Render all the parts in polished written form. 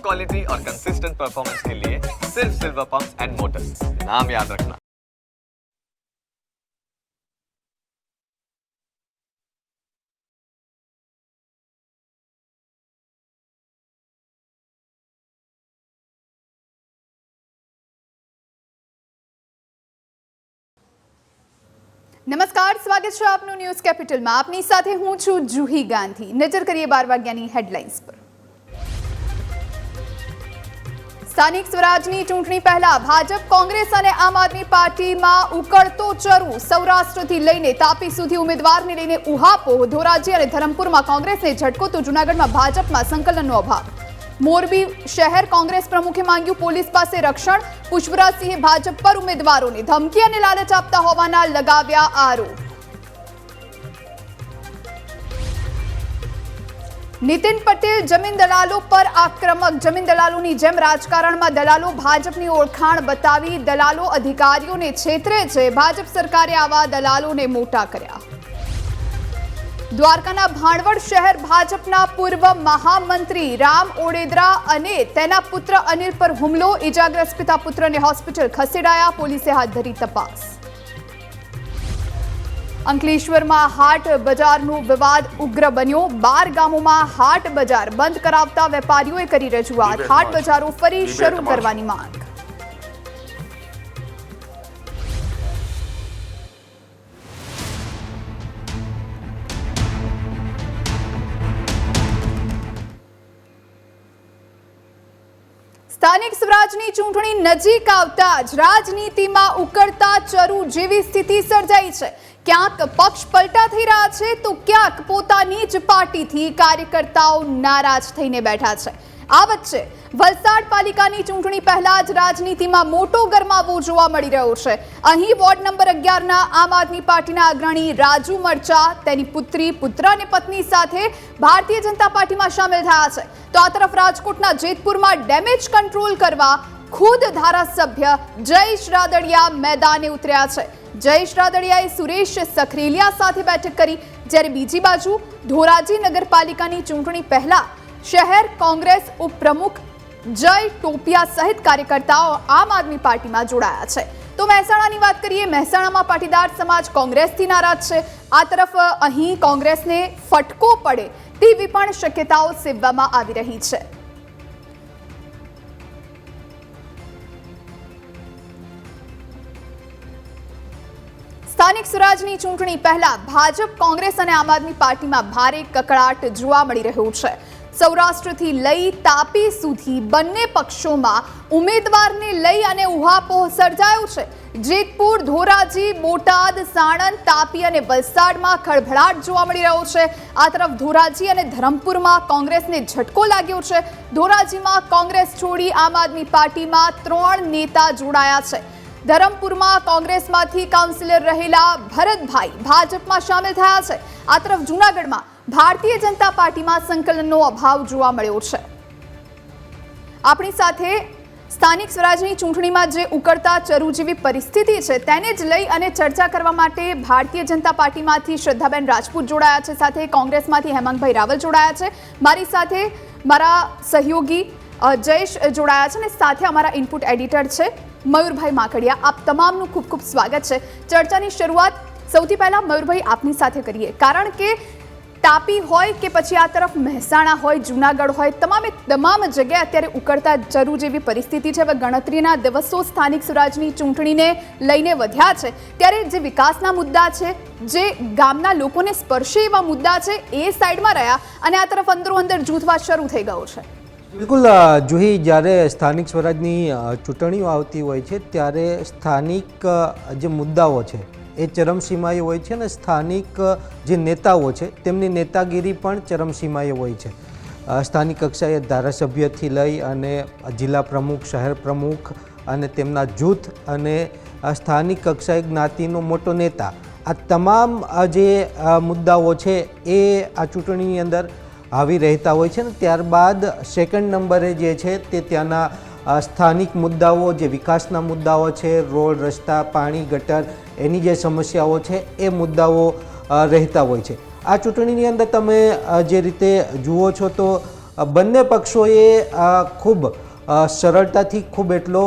Quality और consistent performance के लिए सिर्फ सिल्वर पंप्स एंड मोटर्स, नाम याद रखना। નમસ્કાર, સ્વાગત છે આપનું ન્યૂઝ કેપિટલમાં। આપની સાથે હું છું જુહી ગાંધી। નજર કરીએ 12 વાગ્યાની હેડલાઇન્સ પર। સ્થાનિક સ્વરાજની ચૂંટણી પહેલા ભાજપ, કોંગ્રેસ અને આમ આદમી પાર્ટીમાં ઉકળતો ચરુ। સૌરાષ્ટ્રથી લઈને તાપી સુધી ઉમેદવારને લઈને ઉહાપોહ। ધોરાજી અને ધરમપુરમાં કોંગ્રેસને ઝટકો તો જૂનાગઢમાં ભાજપમાં સંકલનનો અભાવ। મોરબી શહેર કોંગ્રેસ પ્રમુખે માંગ્યું પોલીસ પાસે રક્ષણ। પુષ્પરાજસિંહે ભાજપ પર ઉમેદવારોને ધમકી અને લાલચ આપતા હોવાના લગાવ્યા આરોપ। નીતિન પટેલ જમીન દલાલો પર આક્રમક। જમીન દલાલોની જેમ રાજકારણમાં દલાલો ભાજપની ઓળખાણ બતાવી દલાલો અધિકારીઓને છેતરે છે। ભાજપ સરકારે આવા દલાલોને મોટા કર્યા। દ્વારકાના ભાણવડ શહેર ભાજપના પૂર્વ મહામંત્રી રામ ઓડેદરા અને તેના પુત્ર અનિલ પર હુમલો। ઇજાગ્રસ્ત પિતા પુત્રને હોસ્પિટલ ખસેડાયા। પોલીસે હાથ ધરી તપાસ। અંકલેશ્વરમાં હાટ બજારનો વિવાદ ઉગ્ર બન્યો। 12 ગામોમાં હાટ બજાર બંધ કરાવતા વેપારીઓએ કરી રજૂઆત। હાટ બજારો ફરી શરૂ કરવાની માંગ। સ્થાનિક સ્વરાજની ચૂંટણી નજીક આવતા જ રાજનીતિમાં ઉકળતા ચરુ જેવી સ્થિતિ સર્જાઈ છે। ક્યાંક પક્ષ પલટા થઈ રહ્યા છે તો ક્યાંક પોતાની જ પાર્ટીથી કાર્યકર્તાઓ નારાજ થઈને બેઠા છે। આ વચ્ચે વલસાડ પાલિકાની ચૂંટણી પહેલા જ રાજનીતિમાં મોટો ગરમાવો જોવા મળી રહ્યો છે। અહીં વોર્ડ નંબર 11ના આમ આદમી પાર્ટીના અગ્રણી રાજુ મરચા તેની પુત્રી, પુત્ર અને પત્ની સાથે ભારતીય જનતા પાર્ટીમાં સામેલ થયા છે। તો આ તરફ રાજકોટના જેતપુરમાં ડેમેજ કંટ્રોલ કરવા ખુદ ધારાસભ્ય જયેશ રાદડિયા મેદાને ઉતર્યા છે। જયેશ રાદડિયાએ સુરેશ સખરેલિયા સાથે બેઠક કરી, જ્યારે બીજી બાજુ ધોરાજી નગરપાલિકાની ચૂંટણી પહેલા શહેર કોંગ્રેસ ઉપપ્રમુખ જય ટોપિયા સહિત કાર્યકર્તાઓ આમ આદમી પાર્ટીમાં જોડાયા છે। તો મહેસાણાની વાત કરીએ। મહેસાણામાં પાટીદાર સમાજ કોંગ્રેસથી નારાજ છે। આ તરફ અહીં કોંગ્રેસને ફટકો પડે તેવી પણ શક્યતાઓ સેવવામાં આવી રહી છે। સ્થાનિક સ્વરાજની ચૂંટણી પહેલા ભાજપ, કોંગ્રેસ અને આમ આદમી પાર્ટીમાં ભારે કકળાટ જોવા મળી રહ્યો છે। સૌરાષ્ટ્રથી લઈ તાપી સુધી બંને પક્ષોમાં ઉમેદવારને લઈ અને ઉહાપોહ સર્જાયો છે। જેતપુર, ધોરાજી, બોટાદ, સાણંદ, તાપી અને વલસાડમાં ખળભળાટ જોવા મળી રહ્યો છે। આ તરફ ધોરાજી અને ધરમપુરમાં કોંગ્રેસને ઝટકો लाग्યો છે। ધોરાજીમાં કોંગ્રેસ છોડી આમ આદમી પાર્ટીમાં 3 નેતા જોડાયા છે। ધરમપુરમાં કોંગ્રેસમાંથી કાઉન્સિલર રહેલા ભરતભાઈ ભાજપમાં સામેલ થયા છે। આ તરફ જૂનાગઢમાં ભારતીય જનતા પાર્ટીમાં સંકલનનો અભાવ જોવા મળ્યો છે। આપણી સાથે સ્થાનિક સ્વરાજની ચૂંટણીમાં જે ઉકળતા ચરુ જેવી પરિસ્થિતિ છે તેને જ લઈ અને ચર્ચા કરવા માટે ભારતીય જનતા પાર્ટીમાંથી શ્રદ્ધાબેન રાજપૂત જોડાયા છે, સાથે કોંગ્રેસમાંથી હેમાંગભાઈ રાવલ જોડાયા છે। મારી સાથે મારા સહયોગી જયેશ જોડાયા છે અને સાથે અમારા ઇનપુટ એડિટર છે મયુરભાઈ માકડિયા। આપ તમામનું ખૂબ ખૂબ સ્વાગત છે। ચર્ચાની શરૂઆત સૌથી પહેલા મયુરભાઈ આપની સાથે કરીએ, કારણ કે તાપી હોય કે પછી આ તરફ મહેસાણા હોય, જૂનાગઢ હોય, તમામ જગ્યાએ અત્યારે ઉકળતા ચરુ જેવી પરિસ્થિતિ છે। હવે ગણતરીના દિવસો સ્થાનિક સ્વરાજની ચૂંટણીને લઈને વધ્યા છે, ત્યારે જે વિકાસના મુદ્દા છે, જે ગામના લોકોને સ્પર્શે એવા મુદ્દા છે, એ સાઈડમાં રહ્યા અને આ તરફ અંદરો-અંદર જૂથવાદ શરૂ થઈ ગયો છે। બિલકુલ જુહી, જ્યારે સ્થાનિક સ્વરાજની ચૂંટણીઓ આવતી હોય છે ત્યારે સ્થાનિક જે મુદ્દાઓ છે એ ચરમસીમાએ હોય છે અને સ્થાનિક જે નેતાઓ છે તેમની નેતાગીરી પણ ચરમસીમાએ હોય છે। સ્થાનિક કક્ષાએ ધારાસભ્યથી લઈ અને જિલ્લા પ્રમુખ, શહેર પ્રમુખ અને તેમના જૂથ અને સ્થાનિક કક્ષાએ જ્ઞાતિનો મોટો નેતા, આ તમામ જે મુદ્દાઓ છે એ આ ચૂંટણીની અંદર આવી રહેતા હોય છે ને ત્યારબાદ સેકન્ડ નંબરે જે છે તે ત્યાંના સ્થાનિક મુદ્દાઓ, જે વિકાસના મુદ્દાઓ છે, રોડ, રસ્તા, પાણી, ગટર, એની જે સમસ્યાઓ છે એ મુદ્દાઓ રહેતા હોય છે। આ ચૂંટણીની અંદર તમે જે રીતે જુઓ છો તો બંને પક્ષોએ ખૂબ સરળતાથી ખૂબ એટલો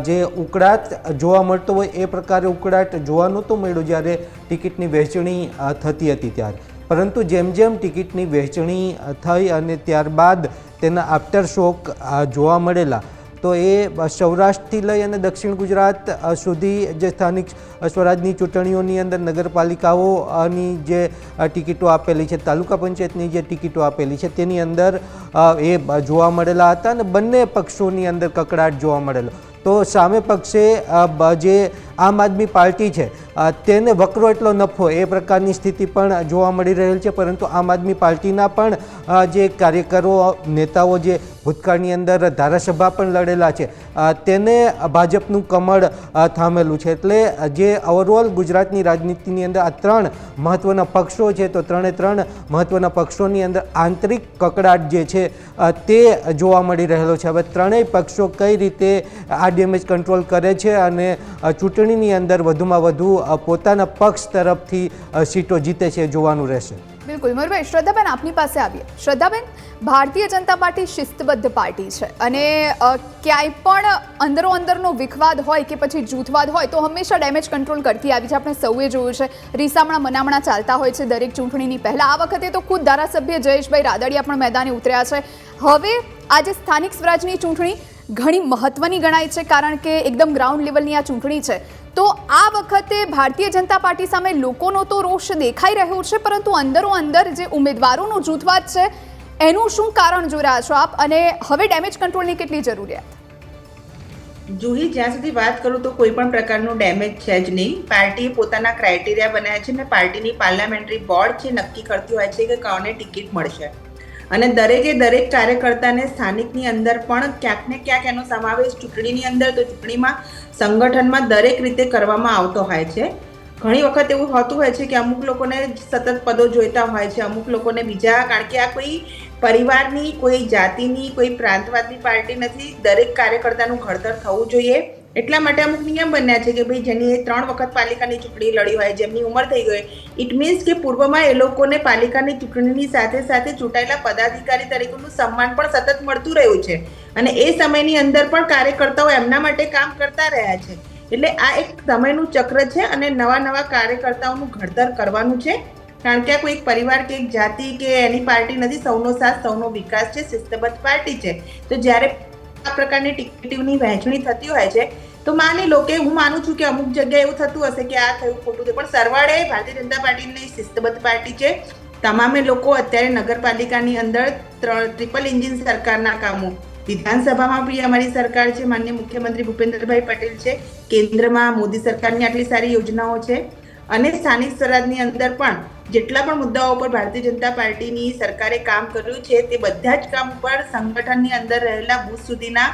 જે ઉકળાટ જોવા મળતો હોય એ પ્રકારે ઉકળાટ જોવા નહોતો મળ્યો જ્યારે ટિકિટની વહેંચણી થતી હતી ત્યારે, પરંતુ જેમ જેમ ટિકિટની વહેંચણી થઈ અને ત્યારબાદ તેના આફ્ટર શોક જોવા મળેલા તો એ સૌરાષ્ટ્રથી લઈ અને દક્ષિણ ગુજરાત સુધી જે સ્થાનિક સ્વરાજની ચૂંટણીઓની અંદર નગરપાલિકાઓની જે ટિકિટો આપેલી છે, તાલુકા પંચાયતની જે ટિકિટો આપેલી છે તેની અંદર એ જોવા મળેલા હતા અને બંને પક્ષોની અંદર કકળાટ જોવા મળેલો. તો સામે પક્ષે જે આમ આદમી પાર્ટી છે તેને વકરો એટલો નફો એ પ્રકારની સ્થિતિ પણ જોવા મળી રહેલ છે, પરંતુ આમ આદમી પાર્ટીના પણ જે કાર્યકરો નેતાઓ જે ભૂતકાળની અંદર ધારાસભા પણ લડેલા છે તેને ભાજપનું કમળ થામેલું છે. એટલે જે ઓવરઓલ ગુજરાતની રાજનીતિની અંદર આ ત્રણ મહત્ત્વના પક્ષો છે તો ત્રણ મહત્ત્વના પક્ષોની અંદર આંતરિક કકડાટ જે છે તે જોવા મળી રહેલો છે. હવે ત્રણેય પક્ષો કઈ રીતે આ ડેમેજ કંટ્રોલ કરે છે અને ચૂંટણીની અંદર વધુમાં વધુ પોતાના પક્ષ તરફથી સીટો જીતે છે જોવાનું રહેશે. બિલકુલ મયુરભાઈ, શ્રદ્ધાબેન આપની પાસે આવીએ. શ્રદ્ધાબેન, ભારતીય જનતા પાર્ટી શિસ્તબદ્ધ પાર્ટી છે અને ક્યાંય પણ અંદરનો વિખવાદ હોય કે પછી જૂથવાદ હોય તો હંમેશા ડેમેજ કંટ્રોલ કરતી આવી છે. આપણે સૌએ જોયું છે, રીસામણા મનામણા ચાલતા હોય છે દરેક ચૂંટણીની પહેલાં. આ વખતે તો ખુદ ધારાસભ્ય જયેશભાઈ રાદડિયા પણ મેદાને ઉતર્યા છે. હવે આજે સ્થાનિક સ્વરાજની ચૂંટણી ઘણી મહત્વની ગણાય છે કારણ કે એકદમ ગ્રાઉન્ડ લેવલની આ ચૂંટણી છે. તો આ વખતે ભારતીય જનતા પાર્ટી સામે લોકોનો તો રોષ દેખાઈ રહ્યો છે, પરંતુ અંદર જે ઉમેદવારોનો જૂથવાદ છે એનું શું કારણ જોઈ રહ્યા છો આપ, અને હવે ડેમેજ કંટ્રોલની કેટલી જરૂરિયાત? જુહી, જ્યાં સુધી વાત કરું તો કોઈ પણ પ્રકારનું ડેમેજ છે જ નહીં. પાર્ટીએ પોતાના ક્રાઇટેરિયા બનાવ્યા છે અને પાર્ટીની પાર્લામેન્ટરી બોર્ડ છે નક્કી કરતી હોય છે કે કોને ટિકિટ મળશે, અને દરેક કાર્યકર્તાને સ્થાનિકની અંદર પણ ક્યાંક ને ક્યાંક એનો સમાવેશ ચૂંટણીની અંદર તો ચૂંટણીમાં સંગઠનમાં દરેક રીતે કરવામાં આવતો હોય છે. ઘણી વખત એવું હોતું હોય છે કે અમુક લોકોને સતત પદો જોઈતા હોય છે, અમુક લોકોને બીજા, કારણ કે આ કોઈ પરિવારની, કોઈ જાતિની, કોઈ પ્રાંતવાદની પાર્ટી નથી. દરેક કાર્યકર્તાનું ઘડતર થવું જોઈએ. એટલા માટે અમુક નિયમ બન્યા છે કે ભાઈ જેની 3 વખત પાલિકાની ચૂંટણી લડી હોય, જેમની ઉંમર થઈ ગઈ, ઇટ મીન્સ કે પૂર્વમાં એ લોકોને પાલિકાની ચૂંટણીની સાથે સાથે ચૂંટાયેલા પદાધિકારી તરીકેનું સન્માન પણ સતત મળતું રહ્યું છે અને એ સમયની અંદર પણ કાર્યકર્તાઓ એમના માટે કામ કરતા રહ્યા છે. એટલે આ એક સમયનું ચક્ર છે અને નવા કાર્યકર્તાઓનું ઘડતર કરવાનું છે, કારણ કે આ કોઈ એક પરિવાર કે એક જાતિ કે એની પાર્ટી નથી. સૌનો સાથ, સૌનો વિકાસ છે, શિસ્તબદ્ધ પાર્ટી છે. તો જ્યારે આ પ્રકારની ટિકિટની વહેંચણી થતી હોય છે તો માની લો કે હું માનું છું કે અમુક જગ્યાએ એવું થતું હશે કે આ થયું ખોટું થયું, પણ સરવાળે ભારતીય જનતા પાર્ટીની શિસ્તબદ્ધ પાર્ટી છે. તમામે લોકો અત્યારે નગરપાલિકાની અંદર ટ્રિપલ એન્જિન સરકારના કામો, વિધાનસભામાં બી અમારી સરકાર છે, માનનીય મુખ્યમંત્રી ભૂપેન્દ્રભાઈ પટેલ છે, કેન્દ્રમાં મોદી સરકારની આટલી સારી યોજનાઓ છે, અને સ્થાનિક સ્વરાજની અંદર પણ જેટલા પણ મુદ્દાઓ પર ભારતીય જનતા પાર્ટીની સરકારે કામ કર્યું છે તે બધા જ કામ પર સંગઠનની અંદર રહેલા બૂથ સુધીના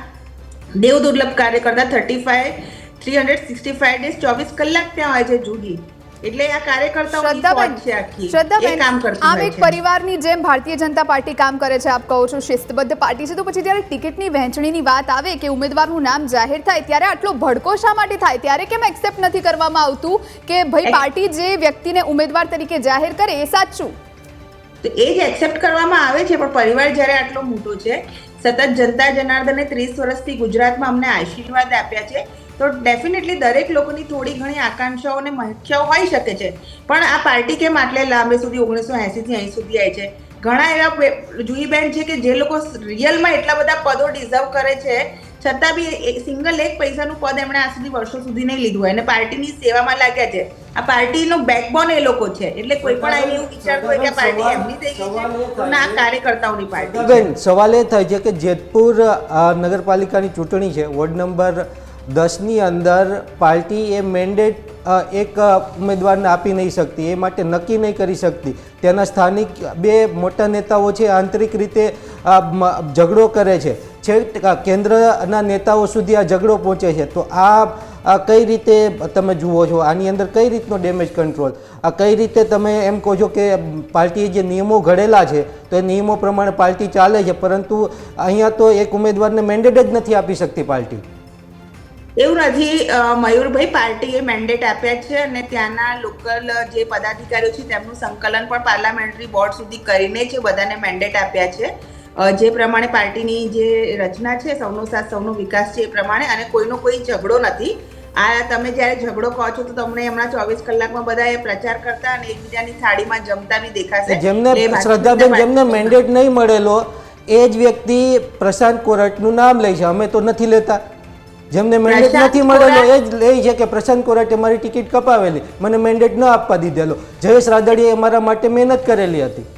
દેવ દુર્લભ કાર્યકર્તા 365 ડેઝ 24 કલાક ત્યાં હોય છે જુહી. એટલે આ કાર્યકર્તાઓની ફોજ છે આખી, એ કામ કરતી આમ હોય એક છે. પરિવારની જેમ ભારતીય જનતા પાર્ટી કામ કરે છે, આપ કહો છો શિસ્તબદ્ધ પાર્ટી છે, તો પછી જ્યારે ટિકિટની વહેંચણીની વાત આવે કે ઉમેદવારનું નામ જાહેર થાય ત્યારે આટલો ભડકો શા માટે થાય? ત્યારે કેમ એક્સેપ્ટ નથી કરવામાં આવતું કે ભાઈ પાર્ટી જે વ્યક્તિને ઉમેદવાર તરીકે જાહેર કરે એ સાચું? તો એ જ એક્સેપ્ટ કરવામાં આવે છે, પણ પરિવાર જ્યારે આટલો મોટો છે, સતત જનતા જનાર્દને 30 વર્ષથી ગુજરાતમાં અમને આશીર્વાદ આપ્યા છે, તો ડેફિનેટલી દરેક લોકોની થોડી ઘણી આકાંક્ષાઓ અને મહેચ્છાઓ હોઈ શકે છે. પણ આ પાર્ટી કેમ આટલે લાંબે સુધી 1980 થી અહીં સુધી આવી છે? ઘણા એવા જુહીબેન છે કે જે લોકો રિયલમાં એટલા બધા પદો ડિઝર્વ કરે છે છતાં બી સિંગલ એક પૈસાનું પદ એમણે આજ સુધી વર્ષો સુધી નહીં લીધું હોય અને પાર્ટીની સેવામાં લાગ્યા છે. આ પાર્ટીનો બેકબોન એ લોકો છે. એટલે કોઈ પણ આવીને એવું વિચારતું હોય કે આ પાર્ટી એમની થઈ ગઈ છે, તો ના, કાર્યકર્તાઓની પાર્ટી. બેન, સવાલ એ થાય છે કે જેતપુર નગરપાલિકાની ચૂંટણી છે, વોર્ડ નંબર 10ની અંદર પાર્ટી એ મેન્ડેટ એક ઉમેદવારને આપી નહીં શકતી, એ માટે નક્કી નહીં કરી શકતી. ત્યાંના સ્થાનિક 2 મોટા નેતાઓ છે આંતરિક રીતે ઝઘડો કરે છે, છેક કેન્દ્રના નેતાઓ સુધી આ ઝઘડો પહોંચે છે. તો આ કઈ રીતે તમે જુઓ છો? આની અંદર કઈ રીતનો ડેમેજ કંટ્રોલ, આ કઈ રીતે તમે એમ કહો છો કે પાર્ટીએ જે નિયમો ઘડેલા છે તો એ નિયમો પ્રમાણે પાર્ટી ચાલે છે, પરંતુ અહીંયા તો એક ઉમેદવારને મેન્ડેટ જ નથી આપી શકતી પાર્ટી. એવું નથી મયુરભાઈ, પાર્ટીએ મેન્ડેટ આપ્યા છે અને ત્યાંના લોકલ જે પદાધિકારીઓ છે તેમનું સંકલન પણ પાર્લામેન્ટરી બોર્ડ સુધી કરીને છે બધાને મેન્ડેટ આપ્યા છે. જે પ્રમાણે પાર્ટીની જે રચના છે, સૌનો સાથ સૌનો વિકાસ છે એ પ્રમાણે, અને કોઈનો કોઈ ઝઘડો નથી. આ તમે જ્યારે ઝઘડો કહો છો તો તમને હમણાં 24 કલાકમાં બધા એ પ્રચાર કરતા અને એકબીજાની થાળીમાં જમતા બી દેખાશે. જેમને એટલે ભારતીય શ્રદ્ધાબેન જનતા જેમને પાર્ટી- મેન્ડેટ નહીં મળેલો એ જ વ્યક્તિ પ્રશાંત કોરટનું નામ લે છે, અમે તો નથી લેતા. જેમને મેન્ડેટ પ્રશાંત નથી મળેલો કોરાટ- એ જ લે છે કે પ્રશાંત કોરટે મારી ટિકિટ કપાવેલી, મને મેન્ડેટ ન આપવા દીધેલો. જયેશ રાદડિયાએ અમારા માટે મહેનત કરેલી હતી.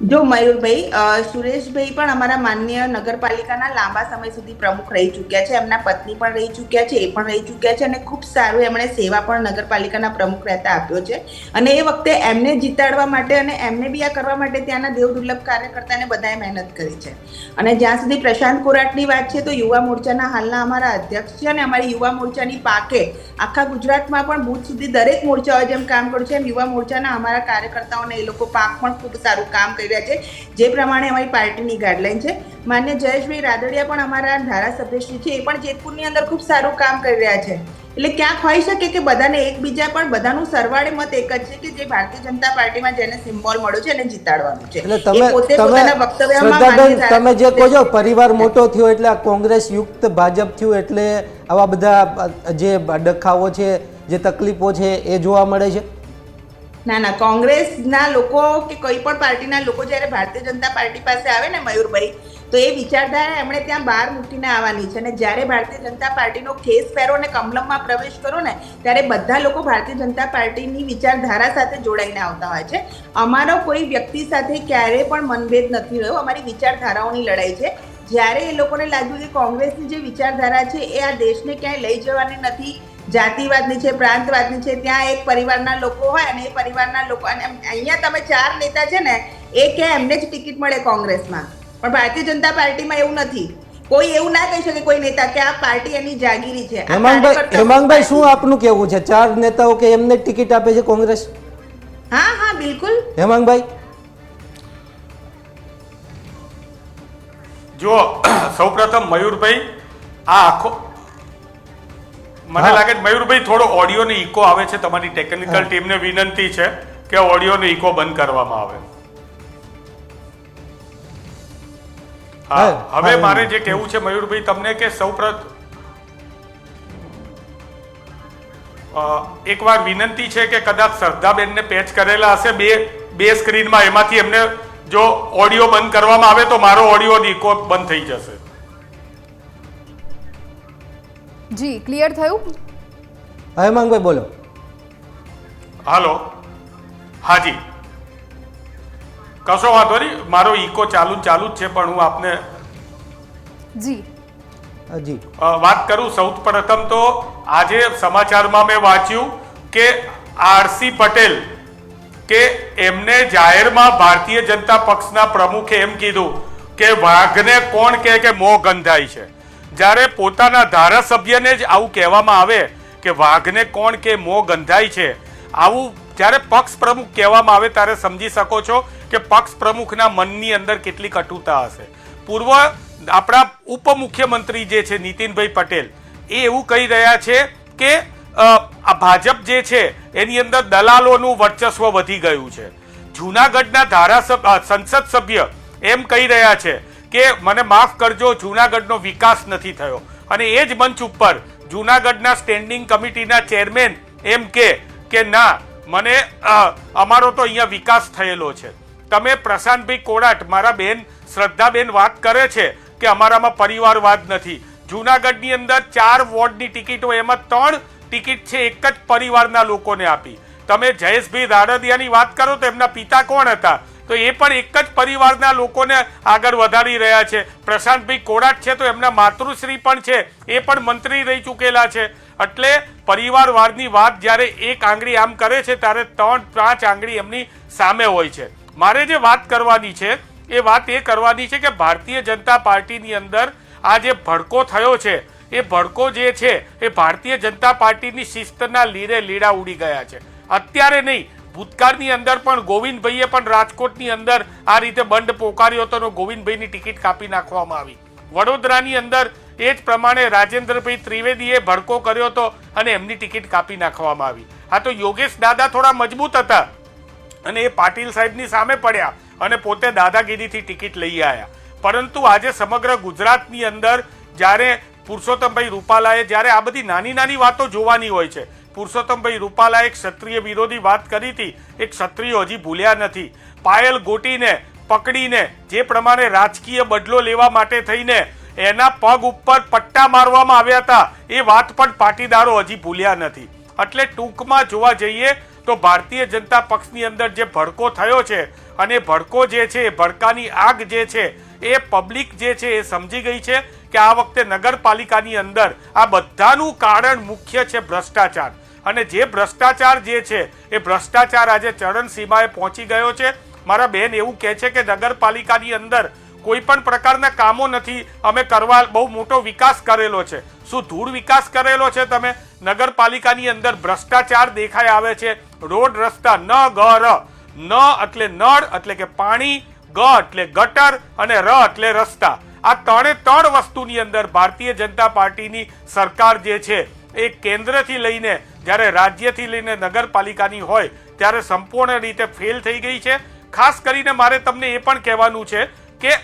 જો મયુરભાઈ, સુરેશભાઈ પણ અમારા માન્ય નગરપાલિકાના લાંબા સમય સુધી પ્રમુખ રહી ચૂક્યા છે. એમના પત્ની પણ રહી ચૂક્યા છે, એ પણ રહી ચૂક્યા છે, અને ખૂબ સારું એમણે સેવા પણ નગરપાલિકાના પ્રમુખ રહેતા આપ્યો છે. અને એ વખતે એમને જીતાડવા માટે અને એમને બી આ કરવા માટે ત્યાંના દેવદુર્લભ કાર્યકર્તાને બધાએ મહેનત કરી છે. અને જ્યાં સુધી પ્રશાંત કોરાટની વાત છે તો યુવા મોરચાના હાલના અમારા અધ્યક્ષ છે, અને અમારી યુવા મોરચાની પાકે આખા ગુજરાતમાં પણ બુથ સુધી દરેક મોરચાઓ જેમ કામ કર્યું છે એમ યુવા મોરચાના અમારા કાર્યકર્તાઓને એ લોકો પાક પણ ખૂબ સારું કામ કરી રહ્યા છે, જે પ્રમાણે અમારી પાર્ટીની ગાઈડલાઈન છે. માન્ય જયેશભાઈ રાદડિયા પણ અમારા ધારાસભ્યશ્રી છે, એ પણ જેતપુરની અંદર ખૂબ સારું કામ કરી રહ્યા છે. એટલે ક્યાંક હોઈ શકે કે બધાને એકબીજા પણ બધાનું સરવાળે મત એક જ છે કે જે ભારતીય જનતા પાર્ટીમાં જેને સિમ્બોલ મળ્યો છે એને જીતાડવાનું છે. એટલે એ તમે પોતે પોતાના વક્તવ્યમાં શ્રદ્ધાબેન માન્ય તમે જે કહો છો ધારાસભ્ય- પરિવાર મોટો થયો એટલે આ કોંગ્રેસ યુક્ત ભાજપ થયું એટલે આવા બધા જે ડખાઓ છે, જે તકલીફો છે એ જોવા મળે છે. ના, કોંગ્રેસના લોકો કે કોઈ પણ પાર્ટીના લોકો જ્યારે ભારતીય જનતા પાર્ટી પાસે આવે ને મયુરભાઈ, તો એ વિચારધારા એમણે ત્યાં બહાર મૂકીને આવવાની છે. અને જ્યારે ભારતીય જનતા પાર્ટીનો ખેસ પહેરો અને કમલમમાં પ્રવેશ કરો ને, ત્યારે બધા લોકો ભારતીય જનતા પાર્ટીની વિચારધારા સાથે જોડાઈને આવતા હોય છે. અમારો કોઈ વ્યક્તિ સાથે ક્યારેય પણ મનભેદ નથી રહ્યો, અમારી વિચારધારાઓની લડાઈ છે. જ્યારે એ લોકોને લાગ્યું કે કોંગ્રેસની જે વિચારધારા છે એ આ દેશને ક્યાંય લઈ જવાની નથી, જાતિવાદની છે, પ્રાંતવાદની છે, ત્યાં એક પરિવારના લોકો હોય અને એ પરિવારના લોકો, અને અહીંયા તમે 4 નેતા છે ને એ કે એમને જ ટિકિટ મળે કોંગ્રેસમાં, પણ ભારતીય જનતા પાર્ટીમાં એવું નથી. કોઈ એવું ના કહી શકે કોઈ નેતા કે આ પાર્ટી એની જાગીરી છે. આ હેમાંગભાઈ શું આપનું કેવું છે? 4 નેતાઓ કે એમને ટિકિટ આપે છે કોંગ્રેસ? હા, બિલકુલ. હેમાંગભાઈ, જો સૌપ્રથમ મયુરભાઈ, આ આખો મને લાગે છે મયુરભાઈ થોડો ઓડિયોનો ઇકો આવે છે. તમારી ટેકનિકલ ટીમને વિનંતી છે કે ઓડિયોનો ઇકો બંધ કરવામાં આવે. હા, હવે મારે જે કહેવું છે મયુરભાઈ તમને કે સૌપ્રથમ એકવાર વિનંતી છે કે કદાચ શ્રદ્ધાબેનને પેચ કરેલા હશે બે સ્ક્રીનમાં, એમાંથી એમને જો ઓડિયો બંધ કરવામાં આવે તો મારો ઓડિયો ઇકો બંધ થઈ જશે. જી, ક્લિયર થયું? હેમાંગભાઈ બોલો. હાલો, હાજી, કશો વાંધો નહીં, મારો ઇકો ચાલુ જ છે, પણ હું આપને જી જી વાત કરું. સૌ પ્રથમ તો આજે સમાચારમાં મેં વાંચ્યું કે આરસી પટેલ કે એમને જાહેરમાં ભારતીય જનતા પક્ષના પ્રમુખે એમ કીધું કે વાઘને કોણ કહે કે મોં ગંધાય છે. જ્યારે પોતાના ધારાસભ્યને જ આવું કહેવામાં આવે કે વાઘને કોણ કે મોં ગંધાય છે, આવું જ્યારે પક્ષ પ્રમુખ કહેવામાં આવે ત્યારે સમજી શકો છો કે પક્ષ પ્રમુખના મનની અંદર કેટલી કટુતા હશે. પૂર્વ આપણા ઉપમુખ્યમંત્રી જે છે નીતિનભાઈ પટેલ, એ એવું કહી રહ્યા છે કે આ ભાજપ જે છે એની અંદર દલાલોનું વર્ચસ્વ વધી ગયું છે. જૂનાગઢના સંસદ સભ્ય એમ કહી રહ્યા છે કે મને માફ કરજો, જૂનાગઢનો વિકાસ નથી થયો. અને એ જ મંચ ઉપર જૂનાગઢના સ્ટેન્ડિંગ કમિટીના ચેરમેન એમ કે ના, મને અમારો તો અહીંયા વિકાસ થયેલો છે. તમે પ્રશાંતભાઈ કોરાટ, મારા બેન શ્રદ્ધાબેન વાત કરે છે કે અમારામાં પરિવારવાદ નથી. જૂનાગઢની અંદર 4 વોર્ડની ટિકિટો, એમાં 3 ટિકિટ છે એક જ પરિવારના લોકોને આપી. તમે જયેશભાઈ રાદડિયાની વાત કરો તો એમના પિતા કોણ હતા, તો એ પણ એક જ પરિવારના લોકોને આગળ વધારી રહ્યા છે. પ્રશાંતભાઈ કોરાટ છે તો એમના માતૃશ્રી પણ છે, એ પણ મંત્રી રહી ચૂકેલા છે. એટલે પરિવારવાદની વાત જ્યારે એક આંગળી આમ કરે છે ત્યારે 3-5 આંગળી એમની સામે હોય છે. મારે જે વાત કરવાની છે એ વાત એ કરવાની છે કે ભારતીય જનતા પાર્ટીની અંદર આ જે ભડકો થયો છે, એ ભડકો જે છે એ ભારતીય જનતા પાર્ટીની શિસ્તના લીરે લીડા ઉડી ગયા છે. અત્યારે નહીં, ભૂતકાળની અંદર પણ ગોવિંદભાઈએ પણ રાજકોટની અંદર આ રીતે બંધ પોકાર્યો હતો, ગોવિંદભાઈની ટિકિટ કાપી નાખવામાં આવી. વડોદરાની અંદર એ જ પ્રમાણે રાજેન્દ્રભાઈ ત્રિવેદીએ ભડકો કર્યો હતો અને એમની ટિકિટ કાપી નાખવામાં આવી. આ તો યોગેશ દાદા થોડા મજબૂત હતા અને એ પાટીલ સાહેબની સામે પડ્યા, અને પોતે દાદાગીરીથી ટિકિટ લઈ આવ્યા. પરંતુ આજે સમગ્ર ગુજરાતની અંદર જ્યારે પુરુષોત્તમભાઈ રૂપાલાએ જ્યારે આ બધી નાની નાની વાતો જોવાની હોય છે, પુરુષોત્તમભાઈ રૂપાલાએ એક ક્ષત્રિય વિરોધી વાત કરી હતી, એક ક્ષત્રિયો હજી ભૂલ્યા નથી. પાયલ ગોટીને પકડીને જે પ્રમાણે રાજકીય બદલો લેવા માટે થઈને એના પગ ઉપર પટ્ટા મારવામાં આવ્યા હતા, એ વાત પણ પાટીદારો હજી ભૂલ્યા નથી. એટલે ટૂંકમાં જોવા જઈએ તો ભારતીય જનતા પક્ષની અંદર જે ભડકો થયો છે, અને ભડકો જે છે, ભડકાની આગ જે છે, એ પબ્લિક જે છે એ સમજી ગઈ છે કે આ વખતે નગરપાલિકાની અંદર આ બધાનું કારણ મુખ્ય છે ભ્રષ્ટાચાર. અને જે ભ્રષ્ટાચાર જે છે એ ભ્રષ્ટાચાર આજે ચરણસીમાએ પહોંચી ગયો છે. મારા બહેન એવું કહે છે કે નગરપાલિકાની અંદર કોઈ પણ પ્રકારના કામો નથી અમે કરવા, બહુ મોટો વિકાસ કરેલો છે. શું ધૂળ વિકાસ કરેલો છે તમે? નગરપાલિકાની અંદર ભ્રષ્ટાચાર દેખાઈ આવે છે. રોડ રસ્તા, ન ગ ર, ન એટલે નળ એટલે કે પાણી, ગ એટલે ગટર અને ર એટલે રસ્તા. આ ત્રણ વસ્તુની અંદર ભારતીય જનતા પાર્ટીની સરકાર જે છે એ કેન્દ્રથી લઈને જ્યારે રાજ્યથી લઈને નગરપાલિકાની હોય ત્યારે સંપૂર્ણ રીતે ફેલ થઈ ગઈ છે. ખાસ કરીને મારે તમને એ પણ કહેવાનું છે કે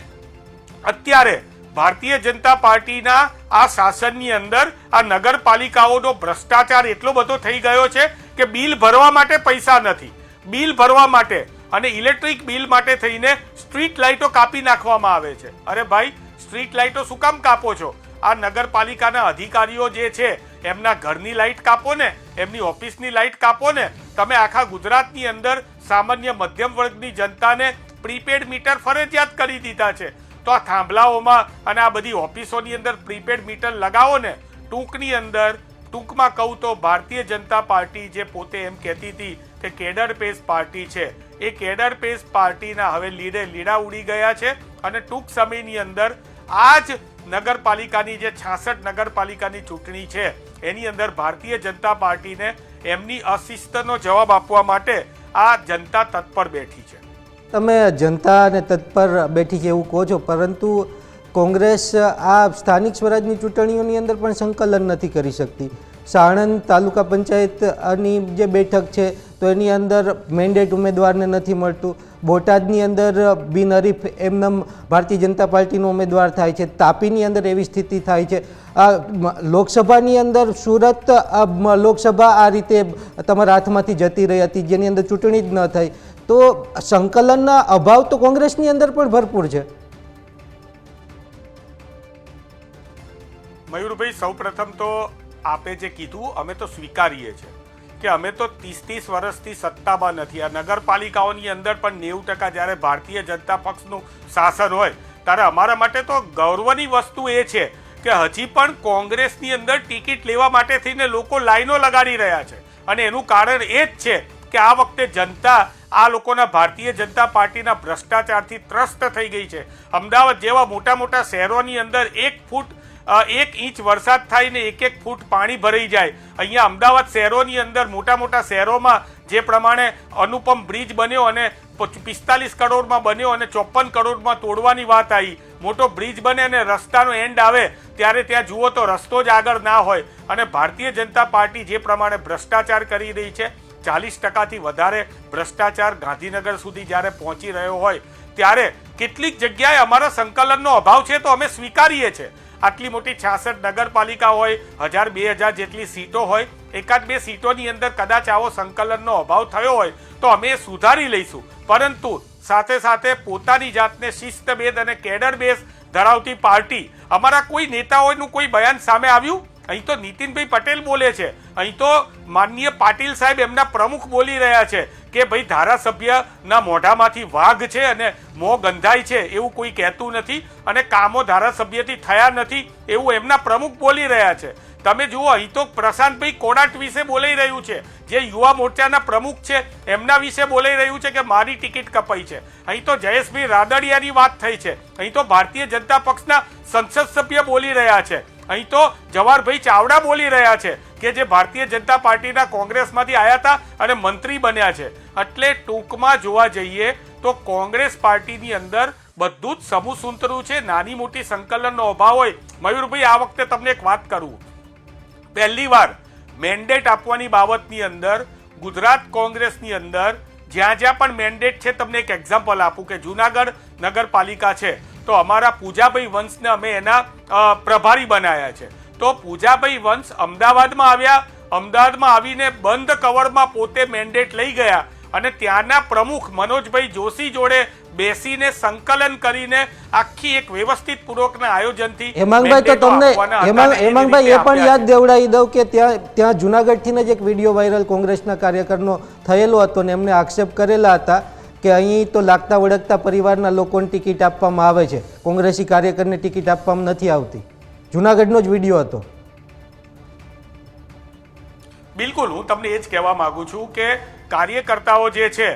અત્યારે ભારતીય જનતા પાર્ટીના આ શાસનની અંદર આ નગરપાલિકાઓનો ભ્રષ્ટાચાર એટલો બધો થઈ ગયો છે કે બિલ ભરવા માટે પૈસા નથી. બિલ ભરવા માટે અને ઇલેક્ટ્રિક બિલ માટે થઈને સ્ટ્રીટ લાઇટો કાપી નાખવામાં આવે છે. અરે ભાઈ, સ્ટ્રીટ લાઇટો શું કામ કાપો છો? આ નગરપાલિકાના અધિકારીઓ જે છે એમના ઘરની લાઇટ કાપો ને, એમની ઓફિસની લાઇટ કાપો ને. તમે આખા ગુજરાતની અંદર સામાન્ય મધ્યમ વર્ગની જનતાને પ્રીપેડ મીટર ફરજિયાત કરી દીધા છે. તો આ થાંભલાઓમાં અને આ બધી ઓફિસોની અંદર પ્રીપેડ મીટર લગાવો ને. ટૂંકમાં કહું તો ભારતીય જનતા પાર્ટી જે પોતે એમ કહેતી હતી કે કેડર પેસ પાર્ટી છે, એ કેડર પેસ પાર્ટીના હવે લીડા ઉડી ગયા છે. અને ટૂંક સમયની અંદર આ જ નગરપાલિકાની જે 66 નગરપાલિકાની ચૂંટણી છે એની અંદર ભારતીય જનતા પાર્ટીને એમની અશિસ્તનો જવાબ આપવા માટે આ જનતા તત્પર બેઠી છે. તમે જનતાને તત્પર બેઠી છે એવું કહો છો, પરંતુ કોંગ્રેસ આ સ્થાનિક સ્વરાજની ચૂંટણીઓની અંદર પણ સંકલન નથી કરી શકતી. સાણંદ તાલુકા પંચાયતની જે બેઠક છે તો એની અંદર મેન્ડેટ ઉમેદવારને નથી મળતું. બોટાદની અંદર બિનહરીફ એમનેમ ભારતીય જનતા પાર્ટીનો ઉમેદવાર થાય છે. તાપીની અંદર એવી સ્થિતિ થાય છે. લોકસભાની અંદર સુરત લોકસભા આ રીતે તમારા હાથમાંથી જતી રહી હતી, જેની અંદર ચૂંટણી જ ન થઈ. તો સંકલનના અભાવ તો કોંગ્રેસની અંદર પણ ભરપૂર છે. મયુરભાઈ, સૌપ્રથમ તો આપે જે કીધું અમે તો સ્વીકારીએ છીએ કે અમે તો 30 વર્ષથી સત્તામાં નથી. આ નગરપાલિકાઓની અંદર પણ 90% જ્યારે ભારતીય જનતા પક્ષનું શાસન હોય ત્યારે અમારા માટે તો ગૌરવની વસ્તુ એ છે કે હજી પણ કોંગ્રેસની અંદર ટિકિટ લેવા માટે થઈને લોકો લાઈનો લગાડી રહ્યા છે. અને એનું કારણ એ જ છે કે આ વખતે જનતા આ લોકોના ભારતીય જનતા પાર્ટીના ભ્રષ્ટાચારથી ત્રસ્ત થઈ ગઈ છે. અમદાવાદ જેવા મોટા મોટા શહેરોની અંદર 1 ઇંચ વરસાદ થાય ને 1 ફૂટ પાણી ભરાઈ જાય. અહીંયા અમદાવાદ શહેરોની અંદર મોટા મોટા શહેરોમાં જે પ્રમાણે અનુપમ બ્રિજ બન્યો અને 45 કરોડમાં બન્યો અને 54 કરોડમાં તોડવાની વાત આવી. મોટો બ્રિજ બને અને રસ્તાનો એન્ડ આવે ત્યારે ત્યાં જુઓ તો રસ્તો જ આગળ ના હોય. અને ભારતીય જનતા પાર્ટી જે પ્રમાણે ભ્રષ્ટાચાર કરી રહી છે, 40%થી વધારે ભ્રષ્ટાચાર ગાંધીનગર સુધી જ્યારે પહોંચી રહ્યો હોય ત્યારે કેટલીક જગ્યાએ અમારા સંકલનનો અભાવ છે તો અમે સ્વીકારીએ છીએ. આટલી મોટી 66 નગરપાલિકા હોય, 1000-2000 જેટલી સીટો હોય, 1-2 સીટોની અંદર કદાચ આવો સંકલનનો અભાવ થયો હોય તો અમે સુધારી લઈશું. પરંતુ સાથે સાથે પોતાની જાતને શિસ્તબેઝ અને કેડર બેઝ ધરાવતી પાર્ટી, અમારા કોઈ નેતાઓનું કોઈ બયાન સામે આવ્યું? અહીં તો નીતિનભાઈ પટેલ બોલે છે, અહીં તો માનનીય પાટીલ સાહેબ એમના પ્રમુખ બોલી રહ્યા છે કે ભાઈ ધારાસભ્યના મોઢામાંથી વાઘ છે અને મોં ગંધાય છે એવું કોઈ કહેતું નથી અને કામો ધારાસભ્યથી થયા નથી એવું એમના પ્રમુખ બોલી રહ્યા છે. તમે જુઓ, અહીં તો પ્રશાંતભાઈ કોડાટ વિશે બોલાઈ રહ્યું છે, જે યુવા મોરચાના પ્રમુખ છે એમના વિશે બોલાઈ રહ્યું છે કે મારી ટિકિટ કપાઈ છે. અહીં તો જયેશભાઈ રાદડિયાની વાત થઈ છે, અહીં તો ભારતીય જનતા પક્ષના સંસદ સભ્ય બોલી રહ્યા છે, અહીં તો જવાહરભાઈ ચાવડા બોલી રહ્યા છે કે જે ભારતીય જનતા પાર્ટીના કોંગ્રેસમાંથી આવ્યા હતા અને મંત્રી બન્યા છે. એટલે ટૂંકમાં જોવા જઈએ તો કોંગ્રેસ પાર્ટીની અંદર બધું જ સમૂહ સુંતરું છે. નાની મોટી સંકલનનો અભાવ હોય. મયુરભાઈ, આ વખતે તમને એક વાત કરું, પહેલી વાર મેન્ડેટ આપવાની બાબતની અંદર ગુજરાત કોંગ્રેસની અંદર જ્યાં જ્યાં પણ મેન્ડેટ છે, તમને એક એક્ઝામ્પલ આપું કે જુનાગઢ નગરપાલિકા છે તો અમારા પૂજાભાઈ વંશને અમે એના પ્રભારી બનાવ્યા છે. તો પૂજાભાઈ વંશ અમદાવાદમાં આવ્યા, અમદાવાદમાં આવીને બંધ કવરમાં પોતે મેન્ડેટ લઈ ગયા અને ત્યાંના પ્રમુખ મનોજભાઈ જોશી જોડે બેસીને સંકલન કરીને આખી એક વ્યવસ્થિત પૂર્વકના આયોજનથી હેમાંગભાઈ, તો તમને હેમાંગભાઈ એ પણ યાદ દેવડાવી દઉં કે ત્યાં જુનાગઢથી જ એક વિડીયો વાયરલ કોંગ્રેસના કાર્યકરનો થયેલો હતો ને એમને આક્ષેપ કરેલા હતા કે અહીં તો લાગતા વળગતા પરિવારના લોકોને ટિકિટ આપવામાં આવે છે, કોંગ્રેસી કાર્યકરને ટિકિટ આપવામાં નથી આવતી. જુનાગઢનો જ વિડીયો હતો. બિલકુલ, હું તમને એ જ કહેવા માંગુ છું કે કાર્યકર્તાઓ જે છે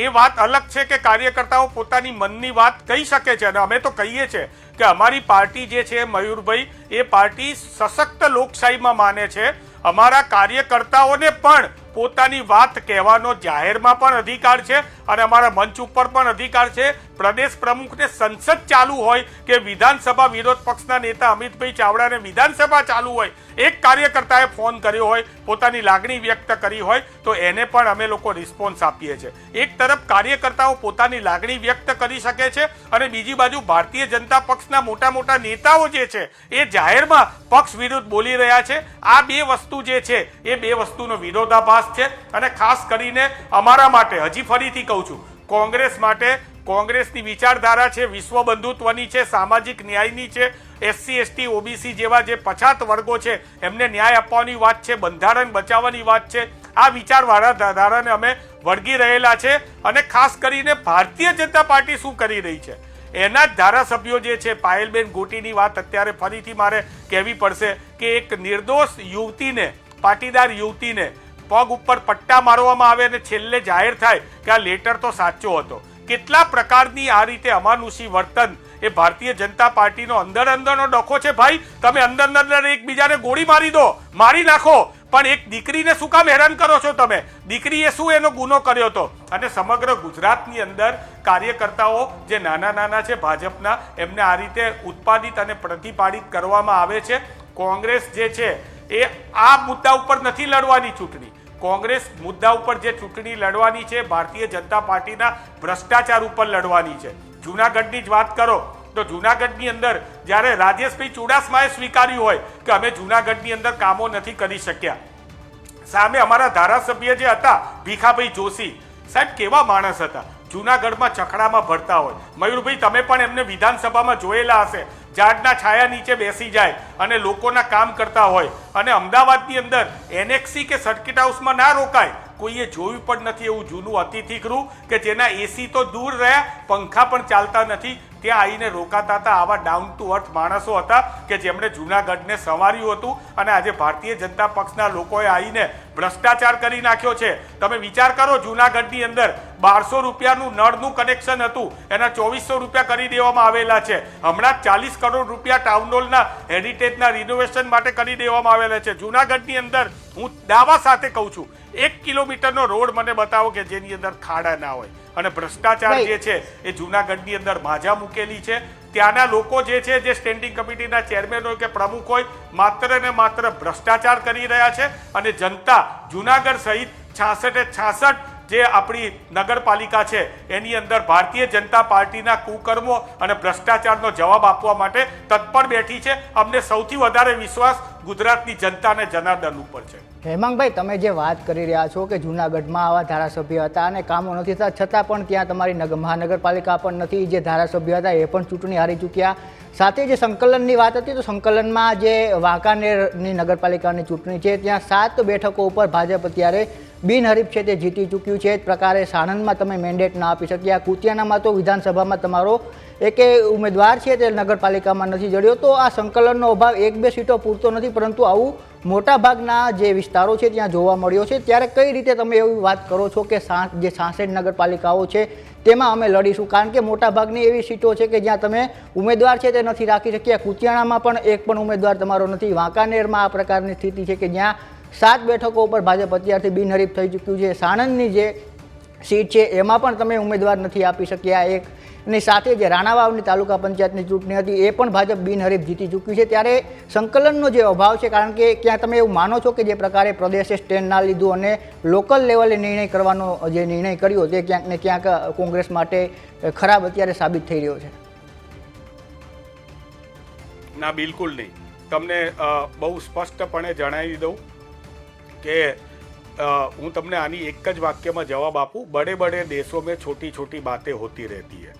એ વાત અલગ છે કે કાર્યકર્તાઓ પોતાની મનની વાત કહી શકે છે અને અમે તો કહીએ છીએ કે અમારી પાર્ટી જે છે મયુરભાઈ, એ પાર્ટી સશક્ત લોકશાહીમાં માને છે. અમારા કાર્યકર્તાઓને પણ પોતાની વાત કહેવાનો જાહેરમાં પણ અધિકાર છે અને અમારા મંચ ઉપર પણ અધિકાર છે. પ્રદેશ પ્રમુખને સંસદ ચાલુ હોય કે વિધાનસભા વિરોધ પક્ષના નેતા અમિતભાઈ ચાવડાને વિધાનસભા ચાલુ હોય, એક કાર્યકર્તાએ ફોન કર્યો હોય, પોતાની લાગણી વ્યક્ત કરી હોય તો એને પણ અમે લોકો રિસ્પોન્સ આપીએ છીએ. એક તરફ કાર્યકર્તાઓ પોતાની લાગણી વ્યક્ત કરી શકે છે અને બીજી બાજુ ભારતીય જનતા પક્ષના મોટા મોટા નેતાઓ જે છે એ જાહેરમાં પક્ષ વિરુદ્ધ બોલી રહ્યા છે. આ બે વસ્તુ જે છે એ બે વસ્તુનો વિરોધાભાસ છે અને ખાસ કરીને અમારા માટે, હજી ફરીથી કહું છું, કોંગ્રેસ માટે, કોંગ્રેસની વિચારધારા છે વિશ્વ બંધુત્વની છે, સામાજિક ન્યાયની છે, SC ST OBC જેવા જે પછાત વર્ગો છે એમને ન્યાય આપવાની વાત છે, બંધારણ બચાવવાની વાત છે. આ વિચારવાળા ધારાને અમે વળગી રહેલા છે અને ખાસ કરીને ભારતીય જનતા પાર્ટી શું કરી રહી છે એના જ ધારાસભ્યો જે છે, પાયલબેન ગોટીની વાત અત્યારે ફરીથી મારે કહેવી પડશે કે એક નિર્દોષ યુવતીને, પાટીદાર યુવતીને પગ ઉપર પટ્ટા મારવામાં આવે અને છેલ્લે જાહેર થાય કે આ લેટર તો સાચો હતો. કેટલા પ્રકારની આ રીતે અમાનુષી વર્તન એ ભારતીય જનતા પાર્ટીનો અંદરનો ડખો છે. ભાઈ, તમે અંદર એકબીજાને ગોળી મારી દો, મારી નાખો, પણ એક દીકરીને શું કામ હેરાન કરો છો તમે? દીકરીએ શું એનો ગુનો કર્યો હતો? અને સમગ્ર ગુજરાતની અંદર કાર્યકર્તાઓ જે નાના નાના છે ભાજપના, એમને આ રીતે ઉત્પાદિત અને પ્રતિપાદિત કરવામાં આવે છે. કોંગ્રેસ જે છે એ આ મુદ્દા ઉપર નથી લડવાની ચૂંટણી. કોંગ્રેસ મુદ્દા ઉપર જે ચૂંટણી લડવાની છે ભારતીય જનતા પાર્ટીના ભ્રષ્ટાચાર ઉપર લડવાની છે. જૂનાગઢની જ વાત કરો તો જૂનાગઢની અંદર જ્યારે રાજેશભાઈ ચુડાસમાએ સ્વીકાર્યું હોય કે અમે જૂનાગઢની અંદર કામો નથી કરી શક્યા, સામે અમારા ધારાસભ્ય જે હતા ભીખાભાઈ જોશી સાહેબ, કેવા માણસ હતા, જૂનાગઢમાં ચખડામાં ભરતા હોય. મયુરભાઈ, તમે પણ એમને વિધાનસભામાં જોયેલા હશે, ઝાડના છાયા નીચે બેસી જાય અને લોકોના કામ કરતા હોય. અને અમદાવાદની અંદર NXC કે સર્કિટ હાઉસમાં ના રોકાય, કોઈએ જોયું પણ નથી એવું જૂનું અતિથિ ગૃહ કે જેના AC તો દૂર રહ્યા, પંખા પણ ચાલતા નથી, ત્યાં આવીને રોકાતા હતા. આવા ડાઉન ટુ અર્થ માણસો હતા કે જેમણે જૂનાગઢને સંવાર્યું હતું અને આજે ભારતીય જનતા પક્ષના લોકોએ આવીને ભ્રષ્ટાચાર કરી નાખ્યો છે. તમે વિચાર કરો, જૂનાગઢની અંદર 1200 રૂપિયાનું નળનું કનેક્શન હતું, એના 2400 રૂપિયા કરી દેવામાં આવેલા છે. હમણાં 40 કરોડ રૂપિયા ટાઉન હોલના હેરિટેજના રિનોવેશન માટે કરી દેવામાં આવેલા છે. જૂનાગઢની અંદર હું દાવા સાથે કહું છું, 1 કિલોમીટરનો રોડ મને બતાવો કે જેની અંદર ખાડા ના હોય. અને ભ્રષ્ટાચાર જે છે એ જૂનાગઢની અંદર માજા મૂકેલી છે. ત્યાંના લોકો જે છે, જે સ્ટેન્ડિંગ કમિટીના ચેરમેન હોય કે પ્રમુખ હોય, માત્ર ને માત્ર ભ્રષ્ટાચાર કરી રહ્યા છે. અને જનતા જૂનાગઢ સહિત 66 જે આપણી નગરપાલિકા છે એની અંદર ભારતીય જનતા પાર્ટીના કુકર્મો અને ભ્રષ્ટાચારનો જવાબ આપવા માટે તત્પર બેઠી છે. અમને સૌથી વધારે વિશ્વાસ ગુજરાતની જનતા અને જનાર્દન ઉપર છે. હેમાંગભાઈ, તમે જે વાત કરી રહ્યા છો કે જૂનાગઢમાં આવા ધારાસભ્ય હતા અને કામો નથી થતા, છતાં પણ ત્યાં તમારી મહાનગરપાલિકા પણ નથી, જે ધારાસભ્ય હતા એ પણ ચૂંટણી હારી ચૂક્યા. સાથે જે સંકલનની વાત હતી, તો સંકલનમાં જે વાંકાનેરની નગરપાલિકાની ચૂંટણી છે ત્યાં 7 બેઠકો ઉપર ભાજપ અત્યારે બિનહરીફ છે તે જીતી ચૂક્યું છે. એ જ પ્રકારે સાણંદમાં તમે મેન્ડેટ ના આપી શક્યા, કુતિયાણામાં તો વિધાનસભામાં તમારો એકે ઉમેદવાર છે તે નગરપાલિકામાં નથી જડ્યો. તો આ સંકલનનો અભાવ 1-2 સીટો પૂરતો નથી, પરંતુ આવું મોટા ભાગના જે વિસ્તારો છે ત્યાં જોવા મળ્યો છે. ત્યારે કઈ રીતે તમે એવી વાત કરો છો કે જે 66 નગરપાલિકાઓ છે તેમાં અમે લડીશું? કારણ કે મોટાભાગની એવી સીટો છે કે જ્યાં તમે ઉમેદવાર છે તે નથી રાખી શક્યા. કુતિયાણામાં પણ એક પણ ઉમેદવાર તમારો નથી. વાંકાનેરમાં આ પ્રકારની સ્થિતિ છે કે જ્યાં 7 બેઠકો ઉપર ભાજપ અત્યારથી બિનહરીફ થઈ ચૂક્યું છે. સાણંદની જે સીટ છે એમાં પણ તમે ઉમેદવાર નથી આપી શક્યા. એક અને સાથે જે રાણાવાવની તાલુકા પંચાયતની ચૂંટણી હતી એ પણ ભાજપ બિનહરીફ જીતી ચૂક્યું છે, ત્યારે સંકલનનો જે અભાવ છે, કારણ કે ક્યાં તમે એવું માનો છો કે જે પ્રકારે પ્રદેશે સ્ટેન્ડ ના લીધું અને લોકલ લેવલે નિર્ણય કરવાનો જે નિર્ણય કર્યો તે ક્યાંક ને ક્યાંક કોંગ્રેસ માટે ખરાબ અત્યારે સાબિત થઈ રહ્યો છે? ના, બિલકુલ નહીં. તમને બહુ સ્પષ્ટપણે જણાવી દઉં કે હું તમને આની એક જ વાક્યમાં જવાબ આપું. બડે બડે દેશો મેં છોટી છોટી બાतें હોતી રહેતી હૈ.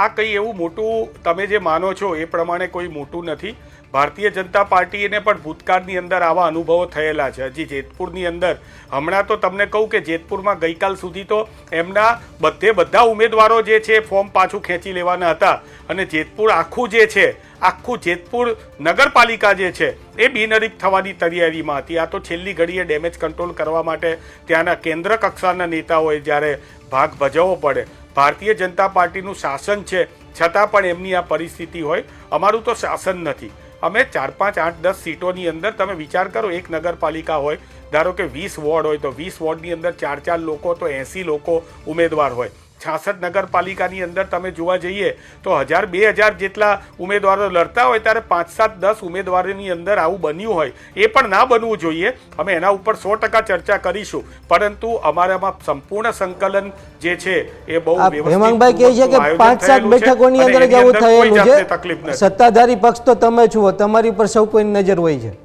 આ કંઈ એવું મોટું તમે જે માનો છો એ પ્રમાણે કોઈ મોટું નથી. ભારતીય જનતા પાર્ટીને પણ ભૂતકાળની અંદર આવા અનુભવો થયેલા છે. હજી જેતપુરની અંદર હમણાં તો તમને કહું કે જેતપુરમાં ગઈકાલ સુધી તો એમના બધા ઉમેદવારો જે છે ફોર્મ પાછું ખેંચી લેવાના હતા અને જેતપુર આખું જે છે આખું જેતપુર નગરપાલિકા જે છે એ બિનહરીફ થવાની તૈયારીમાં હતી. આ તો છેલ્લી ઘડીએ ડેમેજ કંટ્રોલ કરવા માટે ત્યાંના કેન્દ્ર કક્ષાના નેતાઓએ જ્યારે ભાગ ભજવવો પડે. ભારતીય જનતા પાર્ટીનું શાસન છે છતાં પણ એમની આ પરિસ્થિતિ હોય. અમારું તો શાસન નથી. અમે 4, 5, 8, 10 સીટોની અંદર તમે વિચાર કરો, એક નગરપાલિકા હોય, ધારો કે 20 વોર્ડ હોય તો 20 વોર્ડની અંદર 4 લોકો તો 80 લોકો ઉમેદવાર હોય. 66 નગરપાલિકાની અંદર તમે જોવા જઈએ તો 1000-2000 જેટલા ઉમેદવારો લડતા હોય ત્યારે 5, 7, 10 ઉમેદવારોની અંદર આવું બન્યું હોય એ પણ ના બનવું જોઈએ. અમે એના ઉપર 100% ચર્ચા કરીશું, પરંતુ અમારામાં સંપૂર્ણ સંકલન જે છે એ બહુ હેમાંગભાઈ કહે છે કે 5-7 બેઠકોની અંદર જ આવું થયેલું છે. સત્તાધારી પક્ષ તો તમે છો, તમારી પર સૌ કોઈની નજર હોય છે.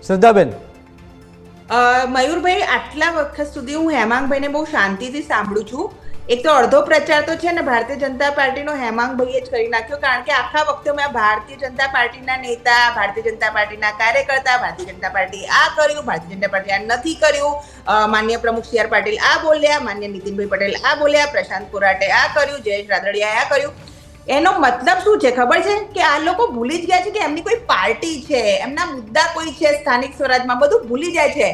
શ્રદ્ધાબેન. મયુરભાઈ, આટલા વખત સુધી હું હેમાંગભાઈને બહુ શાંતિથી સાંભળું છું. એક તો અડધો પ્રચાર તો છે ને ભારતીય જનતા પાર્ટીનો હેમાંગભાઈએ જ કરી નાખ્યો, કારણ કે આખા વખતે મેં ભારતીય જનતા પાર્ટીના નેતા, ભારતીય જનતા પાર્ટીના કાર્યકર્તા, ભારતીય જનતા પાર્ટી આ કર્યું, ભારતીય જનતા પાર્ટી આ નથી કર્યું, માન્ય પ્રમુખ સી આર પાટીલ આ બોલ્યા, માન્ય નીતિનભાઈ પટેલ આ બોલ્યા, પ્રશાંત કોરાટે આ કર્યું, જયેશ રાદડિયાએ આ કર્યું. એનો મતલબ શું છે ખબર છે? કે આ લોકો ભૂલી જ ગયા છે કે એમની કોઈ પાર્ટી છે, એમના મુદ્દા કોઈ છે સ્થાનિક સ્વરાજમાં, બધું ભૂલી જાય છે.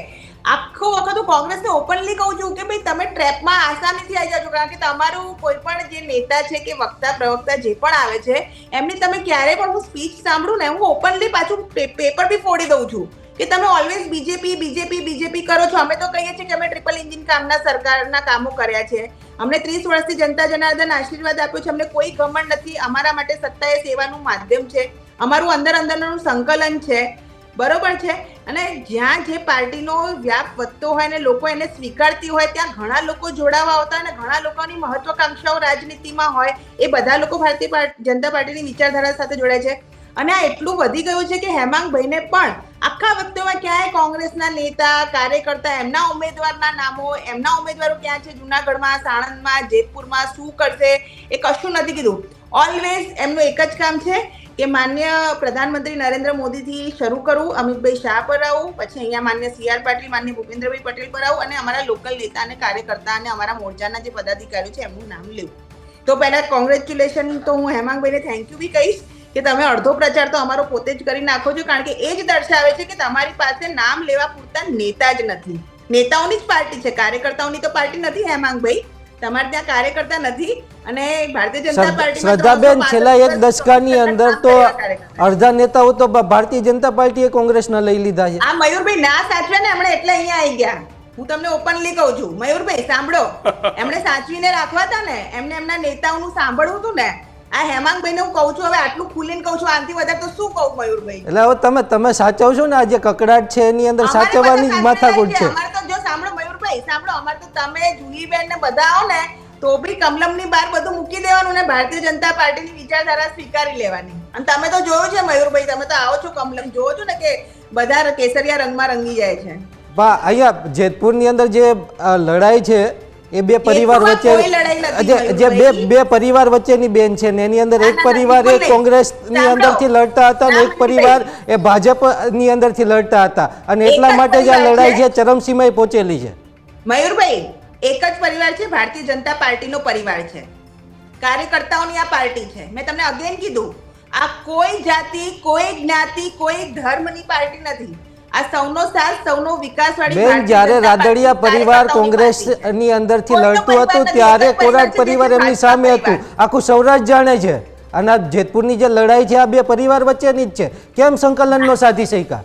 આખો વખત હું કોંગ્રેસને ઓપનલી કહું છું કે ભાઈ તમે ટ્રેપમાં આસાનીથી આવી જાજો, કારણ કે તમારું કોઈ પણ જે નેતા છે કે વક્તા પ્રવક્તા જે પણ આવે છે એમની તમે ક્યારેય પણ હું સ્પીચ સાંભળું ને હું ઓપનલી પાછું પેપર બી ફોડી દઉં છું કે તમે ઓલવેઝ બીજેપી કરો છો. અમે તો કહીએ છીએ કે અમે ટ્રિપલ એન્જિન કામના સરકારના કામો કર્યા છે. અમને 30 વર્ષથી જનતા જનાર્દન આશીર્વાદ આપ્યો છે. અમને કોઈ ઘમંડ નથી. અમારા માટે સત્તા એ સેવાનું માધ્યમ છે. અમારું અંદરનું સંકલન છે, બરોબર છે. અને જ્યાં જે પાર્ટીનો વ્યાપ વધતો હોય ને લોકો એને સ્વીકારતી હોય ત્યાં ઘણા લોકો જોડાવા આવતા અને ઘણા લોકોની મહત્વાકાંક્ષાઓ રાજનીતિમાં હોય, એ બધા લોકો ભારતીય જનતા પાર્ટીની વિચારધારા સાથે જોડાય છે. અને આ એટલું વધી ગયું છે કે હેમાંગભાઈને પણ આખા વખતેમાં ક્યાંય કોંગ્રેસના નેતા, કાર્યકર્તા, એમના ઉમેદવારના નામો, એમના ઉમેદવારો ક્યાં છે, જુનાગઢમાં, સાણંદમાં, જેતપુરમાં શું કરશે એ કશું નથી કીધું. ઓલવેઝ એમનું એક જ કામ છે કે માન્ય પ્રધાનમંત્રી નરેન્દ્ર મોદીથી શરૂ કરવું, અમિતભાઈ શાહ પર આવું, પછી અહીંયા માન્ય સી આર પાટીલ, માન્ય ભૂપેન્દ્રભાઈ પટેલ પર આવું અને અમારા લોકલ નેતા અને કાર્યકર્તા અને અમારા મોરચાના જે પદાધિકારીઓ છે એમનું નામ લેવું. તો પહેલા કોંગ્રેચ્યુલેશન તો હું હેમાંગભાઈને થેન્ક યુ બી કહીશ કે તમે અડધો પ્રચાર તો અમારો પોતે જ કરી નાખો છો, કારણ કે એ જ દર્શાવે છે કે તમારી પાસે નામ લેવા પૂરતા નેતા જ નથી. નેતાઓની જ પાર્ટી છે, કાર્યકર્તાઓની તો પાર્ટી નથી. હેમાંગભાઈ, તમારે ત્યાં કાર્યકર્તા નથી. અને ભારતીય જનતા પાર્ટી શ્રદ્ધાબેન, છેલ્લા એક દશકાની અંદર તો અડધા નેતાઓ તો ભારતીય જનતા પાર્ટીએ કોંગ્રેસના લઈ લીધા છે. આ મયુરભાઈ ના સાચવે ને એમણે એટલે અહીંયા આવી ગયા. હું તમને ઓપનલી કહું છું મયુરભાઈ, સાંભળો, એમણે સાચવીને રાખવા હતા ને, એમને એમના નેતાઓનું સાંભળવું હતું ને. આ હેમાંગભાઈને હું કહું છું, હવે આટલું ખુલીને કહું છું, આનાથી વધારે તો શું કહું મયુરભાઈ? એટલે હવે તમે સાચવશો ને, આજે કકડાટ છે એની અંદર સાચવવાની જ માથાકૂટ છે. અમારે તો જો સાંભળો મયુરભાઈ, સાંભળો, અમારે તો તમે જુહીબેન ને બધા આવો ને તો બી કમલમની બહાર બધું મૂકી દેવાનું ને ભારતીય જનતા પાર્ટીની વિચારધારા સ્વીકારી લેવાની. અને તમે તો જોયું છે મયુરભાઈ, તમે તો આવો છો કમલમ, જોવો છો ને કે બધા કેસરિયા રંગમાં રંગી જાય છે. અહીંયા જેતપુરની અંદર જે લડાઈ છે એ બે પરિવાર વચ્ચે, જે બે પરિવાર વચ્ચેની બેન છે ને એની અંદર એક પરિવાર એ કોંગ્રેસની અંદરથી લડતા હતા અને એક પરિવાર એ ભાજપની અંદરથી લડતા હતા અને એટલા માટે જ આ લડાઈ છે ચરમસીમાએ પહોંચેલી છે. મયુરભાઈ, એક જ પરિવાર છે, ભારતીય જનતા પાર્ટીનો પરિવાર છે, કાર્યકર્તાઓની આ પાર્ટી છે. મેં તમને અગેન કીધું, આ કોઈ જાતિ, કોઈ જ્ઞાતિ, કોઈ ધર્મની પાર્ટી નથી. આ સૌનો સાથ, સૌનો વિકાસવાળી બેન, જ્યારે રાદડિયા પરિવાર કોંગ્રેસની અંદરથી લડતું હતું ત્યારે કોરાટ પરિવાર એમની સામે હતું. આખું સૌરાષ્ટ્ર જાણે છે. અને જેતપુરની જે લડાઈ છે આ બે પરિવાર વચ્ચેની જ છે. કેમ સંકલન નો સાધી શક્યા?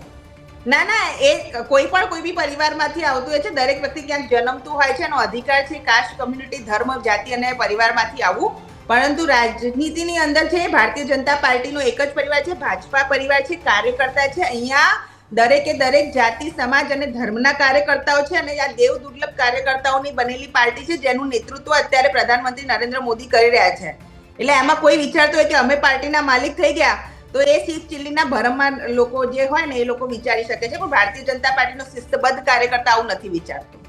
ના, એ કોઈ બી પરિવારમાંથી આવતું હોય છે. દરેક વ્યક્તિ ક્યાંક જન્મતું હોય છે, એનો અધિકાર છે કાસ્ટ, કમ્યુનિટી, ધર્મ, જાતિ અને પરિવારમાંથી આવવું. પરંતુ રાજનીતિની અંદર છે ભારતીય જનતા પાર્ટીનો એક જ પરિવાર છે, ભાજપા પરિવાર છે, કાર્યકર્તા છે. અહીંયા દરેકે દરેક જાતિ સમાજ અને ધર્મના કાર્યકર્તાઓ છે અને આ દેવ દુર્લભ કાર્યકર્તાઓની બનેલી પાર્ટી છે જેનું નેતૃત્વ અત્યારે પ્રધાનમંત્રી નરેન્દ્ર મોદી કરી રહ્યા છે. એટલે એમાં કોઈ વિચારતો હોય કે અમે પાર્ટીના માલિક થઈ ગયા તો એ શીશ ચીલ્લીના ભરમમાં લોકો જે હોય ને એ લોકો વિચારી શકે છે, પણ ભારતીય જનતા પાર્ટીનો શિસ્તબદ્ધ કાર્યકર્તા આવું નથી વિચારતો.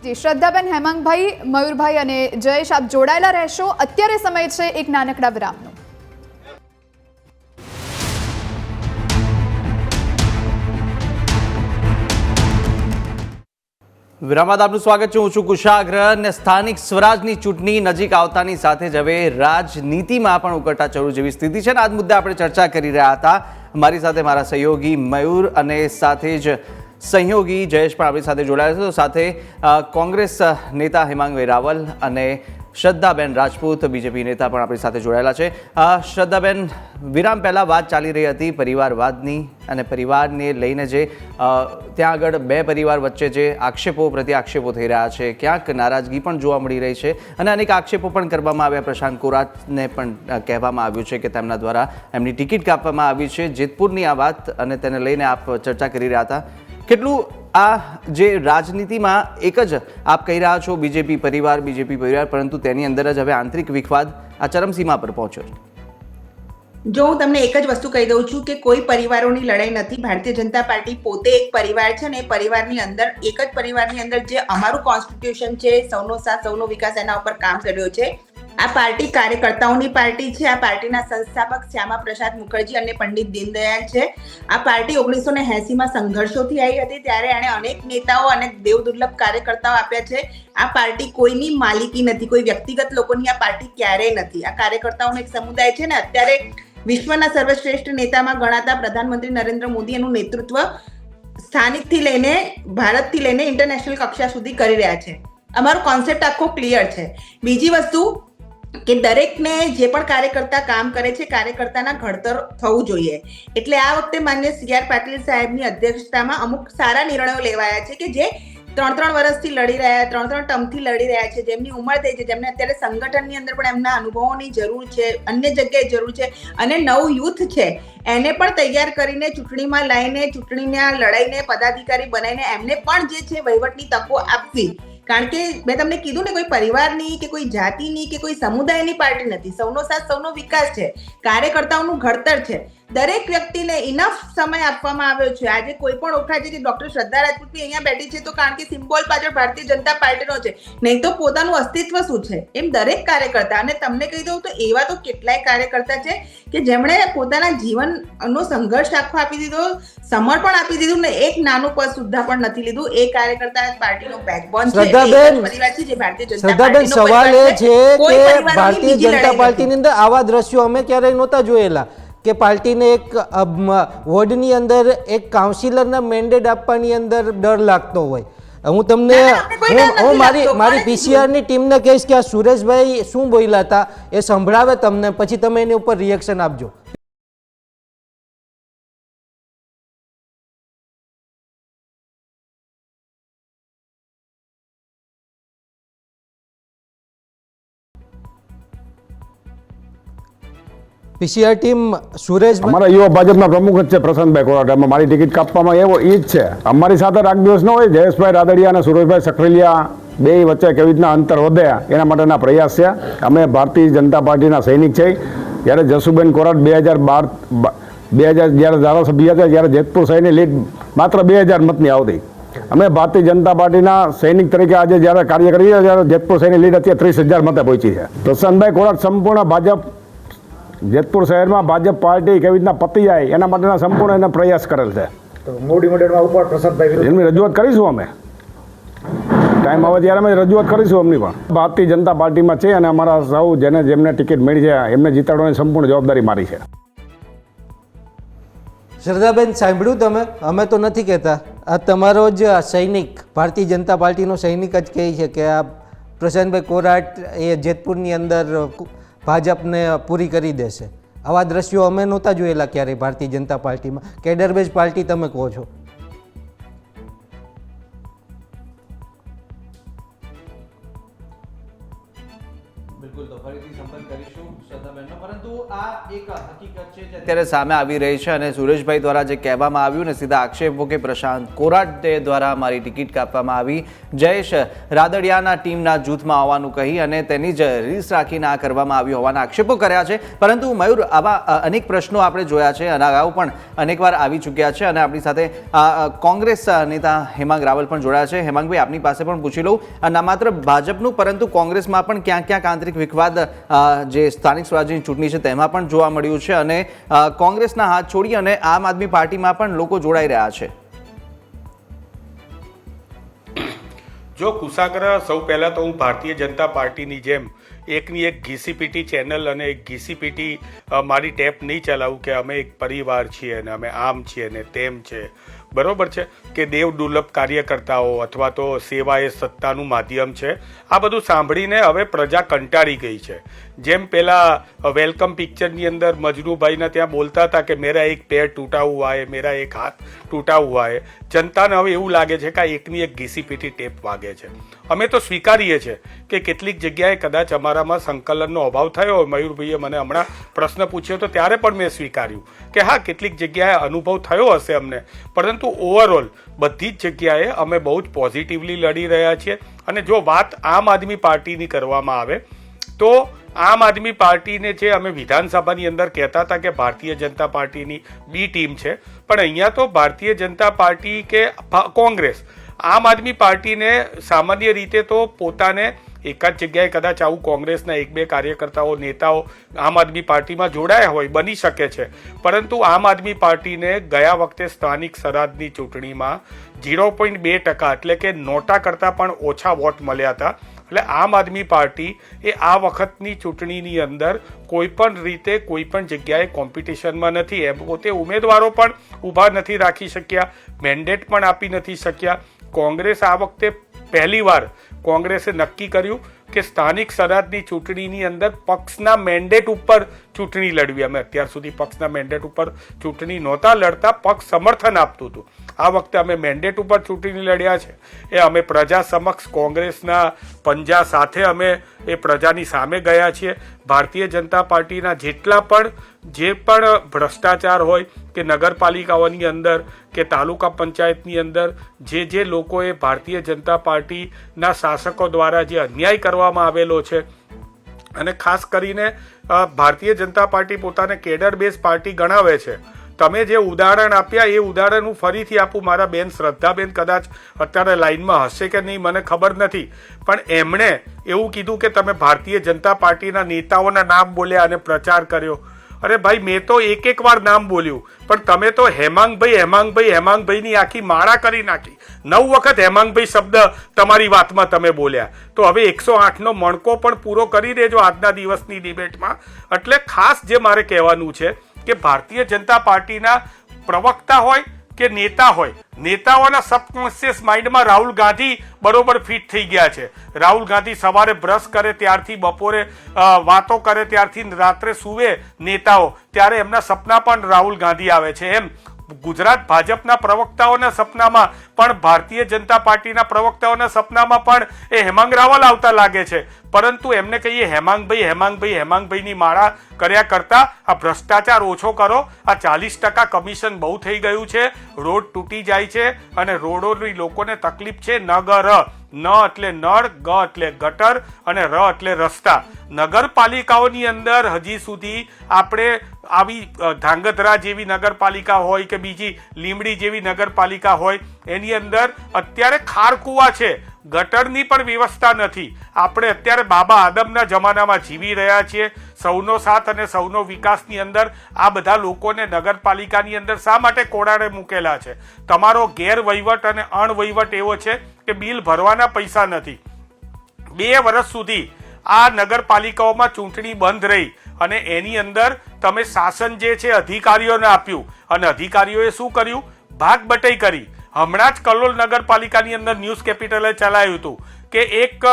જી શ્રદ્ધાબેન, હેમાંગભાઈ, મયુરભાઈ અને જયેશ, આપ જોડાયેલા રહેશો. અત્યારે સમય છે એક નાનકડા વિરામનો. વિરામ બાદ આપનું સ્વાગત છે. હું છું કુશાગ્ર અને સ્થાનિક સ્વરાજની ચૂંટણી નજીક આવતાની સાથે જ હવે રાજનીતિમાં પણ ઉકળતા ચઢુ જેવી સ્થિતિ છે અને આ મુદ્દે આપણે ચર્ચા કરી રહ્યા હતા. મારી સાથે મારા સહયોગી મયુર અને સાથે જ સહયોગી જયેશ પણ આપણી સાથે જોડાયા છે. તો સાથે કોંગ્રેસ નેતા હેમાંગ વેરાવલ અને શ્રદ્ધાબેન રાજપૂત બીજેપી નેતા પણ આપણી સાથે જોડાયેલા છે. શ્રદ્ધાબેન, વિરામ પહેલાં વાત ચાલી રહી હતી પરિવારવાદની અને પરિવારને લઈને જે ત્યાં આગળ બે પરિવાર વચ્ચે જે આક્ષેપો પ્રતિ આક્ષેપો થઈ રહ્યા છે, ક્યાંક નારાજગી પણ જોવા મળી રહી છે અને અનેક આક્ષેપો પણ કરવામાં આવ્યા. પ્રશાંત કોરાટને પણ કહેવામાં આવ્યું છે કે તેમના દ્વારા એમની ટિકિટ કાપવામાં આવી છે. જેતપુરની આ વાત અને તેને લઈને આપ ચર્ચા કરી રહ્યા હતા. કેટલું આ જે રાજનીતિમાં એક જ આપ કહી રહ્યા છો બીજેપી પરિવાર, પરંતુ તેની અંદર જ હવે આંતરિક વિખવાદ આ ચરમસીમા પર પહોંચ્યો છે? જો હું તમને એક જ વસ્તુ કહી દઉં છું કે કોઈ પરિવારોની લડાઈ નથી. ભારતીય જનતા પાર્ટી પોતે એક પરિવાર છે અને એ પરિવારની અંદર એક જ પરિવારની અંદર જે અમારું કોન્સ્ટિટ્યુશન છે, સૌનો સાથ સૌનો વિકાસ, એના ઉપર કામ કર્યો છે. આ પાર્ટી કાર્યકર્તાઓની પાર્ટી છે. આ પાર્ટીના સંસ્થાપક શ્યામા પ્રસાદ મુખર્જી અને પંડિત દીનદયાળ છે. આ પાર્ટી 1980માં સંઘર્ષોથી આવી હતી, ત્યારે એણે અનેક નેતાઓ અને દેવદુર્લભ કાર્યકર્તાઓ આપ્યા છે. આ પાર્ટી કોઈની માલિકી નથી, કોઈ વ્યક્તિગત લોકોની આ પાર્ટી ક્યારેય નથી. આ કાર્યકર્તાઓનો એક સમુદાય છે ને અત્યારે વિશ્વના સર્વશ્રેષ્ઠ નેતામાં ગણાતા પ્રધાનમંત્રી નરેન્દ્ર મોદી એનું નેતૃત્વ સ્થાનિકથી લઈને ભારતથી લઈને ઇન્ટરનેશનલ કક્ષા સુધી કરી રહ્યા છે. અમારો કોન્સેપ્ટ આખો ક્લિયર છે. બીજી વસ્તુ કે દરેકને જે પણ કાર્યકર્તા કામ કરે છે, કાર્યકર્તાના ઘડતર થવું જોઈએ. એટલે આ વખતે માન્ય CR પાટીલ સાહેબની અધ્યક્ષતામાં અમુક સારા નિર્ણયો લેવાયા છે કે જે 3 વર્ષથી લડી રહ્યા, 3 ટર્મથી લડી રહ્યા છે, જેમની ઉંમર થઈ છે, જેમને અત્યારે સંગઠનની અંદર પણ એમના અનુભવોની જરૂર છે, અન્ય જગ્યાએ જરૂર છે અને નવું યુથ છે એને પણ તૈયાર કરીને ચૂંટણીમાં લાવીને ચૂંટણીના લડાઈને પદાધિકારી બનાવીને એમને પણ જે છે વહીવટની તકો આપવી. કારણ કે મેં તમને કીધું ને, કોઈ પરિવારની કે કોઈ જાતિની કે કોઈ સમુદાયની પાર્ટી નથી. સૌનો સાથ સૌનો વિકાસ છે, કાર્યકર્તાઓનું ઘડતર છે. દરેક વ્યક્તિને ઇનફ સમય આપવામાં આવ્યો છે. આજે કોઈ પણ ઓળખાય છે કે ડોક્ટર શ્રદ્ધા રાજપૂત અહીંયા બેઠી છે તો કારણ કે સિમ્બોલ પાછળ ભારતીય જનતા પાર્ટીનો છે, નહીં તો પોતાનું અસ્તિત્વ શું છે. એમ દરેક કાર્યકર્તા, અને તમને કહી દઉં તો એવા તો કેટલાય કાર્યકર્તા છે કે જેમણે પોતાના જીવનનો સંઘર્ષ આખો આપી દીધો, સમર્પણ આપી દીધું ને એક નાનું પદ સુદ્ધા પણ નથી લીધું. એ કાર્યકર્તા પાર્ટીનો બેકબોન છે. શ્રદ્ધાબેન, સવાલ એ છે કે ભારતીય જનતા પાર્ટીની અંદર આવા દ્રશ્યો અમે ક્યારેય નહોતા જોયેલા કે પાર્ટીને એક વોર્ડની અંદર એક કાઉન્સિલરના મેન્ડેટ આપવાની અંદર ડર લાગતો હોય. હું તમને મારી પીસીઆરની ટીમને કહીશ કે આ સુરેશભાઈ શું બોલ્યા હતા એ સંભળાવે તમને, પછી તમે એની ઉપર રિએક્શન આપજો. પીસીઆર ટીમ સુરેશ, અમારા યુવા ભાજપના પ્રમુખ જ છે પ્રશાંતભાઈ કોરાટ. એમાં મારી ટિકિટ કાપવામાં એવો એ જ છે. અમારી સાથે રાગ દિવસ ન હોય. જયેશભાઈ રાદડિયા અને સુરેશભાઈ સખરેલિયા બે વચ્ચે કેવી રીતના અંતર વધે એના માટેના પ્રયાસ છે. અમે ભારતીય જનતા પાર્ટીના સૈનિક છે. જ્યારે જસુબેન કોરાટ 2000 જ્યારે ધારાસભ્ય હતા ત્યારે જેતપુર શહેરની લીડ માત્ર 2000 મતની આવતી. અમે ભારતીય જનતા પાર્ટીના સૈનિક તરીકે આજે જ્યારે કાર્ય કરીએ ત્યારે જેતપુર શહેરની લીડ અત્યારે 30,000 મતે પહોંચી છે. પ્રશાંતભાઈ કોરાટ સંપૂર્ણ ભાજપ જેતપુર શહેરમાં ભાજપ પાર્ટી કેવી રીતના પતી જાય એના માટેના સંપૂર્ણ એને પ્રયાસ કરેલ છે. એમની રજૂઆત કરીશું. અમે ટાઈમ આવે ત્યારે અમે રજૂઆત કરીશું. એમની પણ ભારતીય જનતા પાર્ટીમાં છે અને અમારા સૌ જેમને ટિકિટ મળી છે એમને જીતાડવાની સંપૂર્ણ જવાબદારી મારી છે. શ્રદ્ધાબેન, સાંભળ્યું તમે? અમે તો નથી કહેતા, આ તમારો જ સૈનિક, ભારતીય જનતા પાર્ટીનો સૈનિક જ કહે છે કે આ પ્રશાંતભાઈ કોરાટ એ જેતપુરની અંદર ભાજપને પૂરી કરી દેશે. આવા દ્રશ્યો અમે નહોતા જોયેલા ક્યારેય ભારતીય જનતા પાર્ટીમાં. કેડરબેઝ પાર્ટી તમે કહો છો. બિલકુલ, તો ફરીથી સંપર્ક કરીશું. અત્યારે સામે આવી રહી છે અને સુરેશભાઈ દ્વારા જે કહેવામાં આવ્યું ને સીધા આક્ષેપો કે પ્રશાંત કોરાટ દ્વારા મારી ટિકિટ કાપવામાં આવી, જયેશ રાદડિયાના ટીમના જૂથમાં આવવાનું કહી અને તેની જ રીસ રાખીને આ કરવામાં આવ્યું હોવાના આક્ષેપો કર્યા છે. પરંતુ મયુર, આવા અનેક પ્રશ્નો આપણે જોયા છે અને અગાઉ પણ અનેકવાર આવી ચૂક્યા છે અને આપણી સાથે કોંગ્રેસ નેતા હેમાંગ રાવલ પણ જોડાયા છે. હેમાંગભાઈ, આપની પાસે પણ પૂછી લઉં, ના માત્ર ભાજપનું પરંતુ કોંગ્રેસમાં પણ ક્યાંક ક્યાંક આંતરિક વિખવાદ જે સ્થાનિક સ્વરાજ્યની ચૂંટણી છે તેમાં પણ જોવા મળ્યું છે અને કોંગ્રેસના હાથ છોડી અને આમ આદમી પાર્ટીમાં પણ લોકો જોડાઈ રહ્યા છે. જો કુશાગ્ર, સૌ પહેલાં તો હું ભારતીય જનતા પાર્ટીની જેમ એકની એક ઘીસીપીટી ચેનલ અને એક ઘીસીપીટી મારી ટેપ નહીં ચલાવું કે અમે એક પરિવાર છીએ અને અમે આમ છીએ ને તેમ છે. બરોબર છે કે દેવ દુર્લભ કાર્યકર્તાઓ અથવા તો સેવા એ સત્તાનું માધ્યમ છે. આ બધું સાંભળીને હવે પ્રજા કંટાળી ગઈ છે. જેમ પેલા વેલકમ પિક્ચરની અંદર મજનુભાઈના ત્યાં બોલતા હતા કે મેરા એક પેર તૂટા હુઆ હે, મેરા એક હાથ તૂટા હુઆ હે. જનતાને હવે એવું લાગે છે કે આ એકની એક ઘીસીપીટી ટેપ વાગે છે. અમે તો સ્વીકારીએ છીએ કે કેટલીક જગ્યાએ કદાચ અમારામાં સંકલનનો અભાવ થયો હોય. મયુરભાઈએ મને હમણાં પ્રશ્ન પૂછ્યો તો ત્યારે પણ મેં સ્વીકાર્યું કે હા, કેટલીક જગ્યાએ અનુભવ થયો હશે અમને, પરંતુ ઓવરઓલ બધી જ જગ્યાએ અમે બહુ જ પોઝિટિવલી લડી રહ્યા છીએ. અને જો વાત આમ આદમી પાર્ટીની કરવામાં આવે તો આમ આદમી પાર્ટીને જે અમે વિધાનસભાની અંદર કહેતા હતા કે ભારતીય જનતા પાર્ટીની બી ટીમ છે, પણ અહીંયા તો ભારતીય જનતા પાર્ટી કે કોંગ્રેસ આમ આદમી પાર્ટીને સામાન્ય રીતે તો પોતાને એક જ જગ્યાએ કદાચ આવું કોંગ્રેસના એક બે કાર્યકર્તાઓ નેતાઓ આમ આદમી પાર્ટીમાં જોડાયા હોય, બની શકે છે. પરંતુ આમ આદમી પાર્ટીને ગયા વખતે સ્થાનિક સ્વરાજની ચૂંટણીમાં 0.2% એટલે કે નોટા કરતાં પણ ઓછા વોટ મળ્યા હતા. એટલે આમ આદમી પાર્ટી એ આ વખતની ચૂંટણીની અંદર કોઈ પણ રીતે કોઈ પણ જગ્યાએ કોમ્પિટિશનમાં નથી. એમ પોતે ઉમેદવારો પણ ઊભા નથી રાખી શક્યા, મેન્ડેટ પણ આપી નથી શક્યા. કોંગ્રેસ આ વખતે પહેલીવાર કોંગ્રેસે નક્કી કર્યું કે સ્થાનિક સ્વરાજની ચૂંટણીની અંદર પક્ષના મેન્ડેટ ઉપર ચૂંટણી લડવી. અમે અત્યાર સુધી પક્ષના મેન્ડેટ ઉપર ચૂંટણી નહોતા લડતા, પક્ષ સમર્થન આપતું હતું. આ વખતે અમે મેન્ડેટ ઉપર ચૂંટણી લડ્યા છે. એ અમે પ્રજા સમક્ષ કોંગ્રેસના પંજા સાથે અમે એ પ્રજાની સામે ગયા છીએ. ભારતીય જનતા પાર્ટીના જેટલા પણ જે પણ ભ્રષ્ટાચાર હોય કે નગરપાલિકાઓની અંદર કે તાલુકા પંચાયતની અંદર જે લોકોએ ભારતીય જનતા પાર્ટીના શાસકો દ્વારા જે અન્યાય કરવામાં આવેલો છે, અને ખાસ કરીને ભારતીય જનતા પાર્ટી પોતાને કેડર બેઝ પાર્ટી ગણાવે છે. તમે જે ઉદાહરણ આપ્યા એ ઉદાહરણ હું ફરીથી આપું. મારા બેન શ્રદ્ધાબેન કદાચ અત્યારે લાઈનમાં હશે કે નહીં મને ખબર નથી, પણ એમણે એવું કીધું કે તમે ભારતીય જનતા પાર્ટીના નેતાઓના નામ બોલ્યા અને પ્રચાર કર્યો. અરે ભાઈ, મેં તો એક વાર નામ બોલ્યું, પણ તમે તો હેમાંગભાઈની આખી માળા કરી નાખી. 9 વખત હેમાંગભાઈ શબ્દ તમારી વાતમાં તમે બોલ્યા. તો હવે 108નો મણકો પણ પૂરો કરી દેજો આજના દિવસની ડિબેટમાં. એટલે ખાસ જે મારે કહેવાનું છે કે ભારતીય જનતા પાર્ટીના પ્રવક્તા હોય કે નેતા હોય, નેતાઓના સબકોન્શિયસ માઇન્ડમાં રાહુલ ગાંધી બરોબર ફિટ થઈ ગયા છે. રાહુલ ગાંધી સવારે બ્રશ કરે ત્યારથી બપોરે વાતો કરે ત્યારથી રાત્રે સૂવે નેતાઓ, ત્યારે એમના સપના પણ રાહુલ ગાંધી આવે છે. એમ ગુજરાત ભાજપના પ્રવક્તાઓના સપનામાં પણ ભારતીય જનતા પાર્ટીના પ્રવક્તાઓના સપનામાં પણ એ હેમાંગ રાવલ આવતા લાગે છે. પરંતુ એમને કહીએ હેમાંગભાઈની માળા કર્યા કરતાં આ ભ્રષ્ટાચાર ઓછો કરો. આ 40% કમિશન બહુ થઈ ગયું છે. રોડ તૂટી જાય છે અને રોડોની લોકોને તકલીફ છે. નગર, ન એટલે નળ, ગ એટલે ગટર અને ર એટલે રસ્તા. નગરપાલિકાઓની અંદર હજી સુધી આપણે આવી ધાંગધ્રા જેવી નગરપાલિકા હોય કે બીજી લીમડી જેવી નગરપાલિકા હોય, એની અંદર અત્યારે ખારકુવા છે, ગટરની પણ વ્યવસ્થા નથી. આપણે અત્યારે બાબા આદમના જમાનામાં જીવી રહ્યા છીએ. સૌનો સાથ અને સૌનો વિકાસની અંદર આ બધા લોકોને નગરપાલિકાની અંદર શા માટે કોડાળે મૂકેલા છે? તમારો ગેરવહીવટ અને અણવહીવટ એવો છે કે બિલ ભરવાના પૈસા નથી. 2 વર્ષ સુધી આ નગરપાલિકાઓમાં ચૂંટણી બંધ રહી અને એની અંદર તમે શાસન જે છે અધિકારીઓને આપ્યું અને અધિકારીઓએ શું કર્યું? ભાગ બટાઈ કરી. હમણાં જ કલોલ નગરપાલિકાની અંદર ન્યૂઝ કેપિટલે ચલાવ્યું હતું કે એક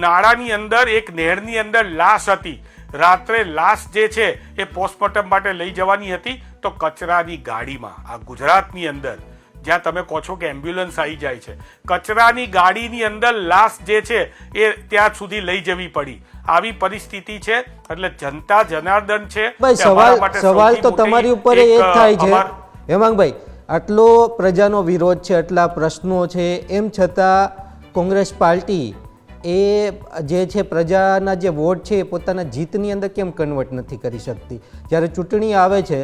નાળાની અંદર, એક નહેરની અંદર લાશ હતી. રાત્રે લાશ જે છે એ પોસ્ટમોર્ટમ માટે લઈ જવાની હતી તો કચરાની ગાડીમાં, આ ગુજરાતની અંદર જ્યાં તમે કહો છો કે એમ્બ્યુલન્સ આવી જાય છે, કચરાની ગાડીની અંદર લાશ જે છે એ ત્યાં સુધી લઈ જવી પડી, આવી પરિસ્થિતિ છે. એટલે જનતા જનાર્દન છે. ભાઈ સવાલ તો તમારી ઉપર એ જ થાય છે હેમાંગભાઈ, આટલો પ્રજાનો વિરોધ છે, આટલા પ્રશ્નો છે, એમ છતાં કોંગ્રેસ પાર્ટી એ જે છે પ્રજાના જે વોટ છે એ પોતાના જીતની અંદર કેમ કન્વર્ટ નથી કરી શકતી? જ્યારે ચૂંટણી આવે છે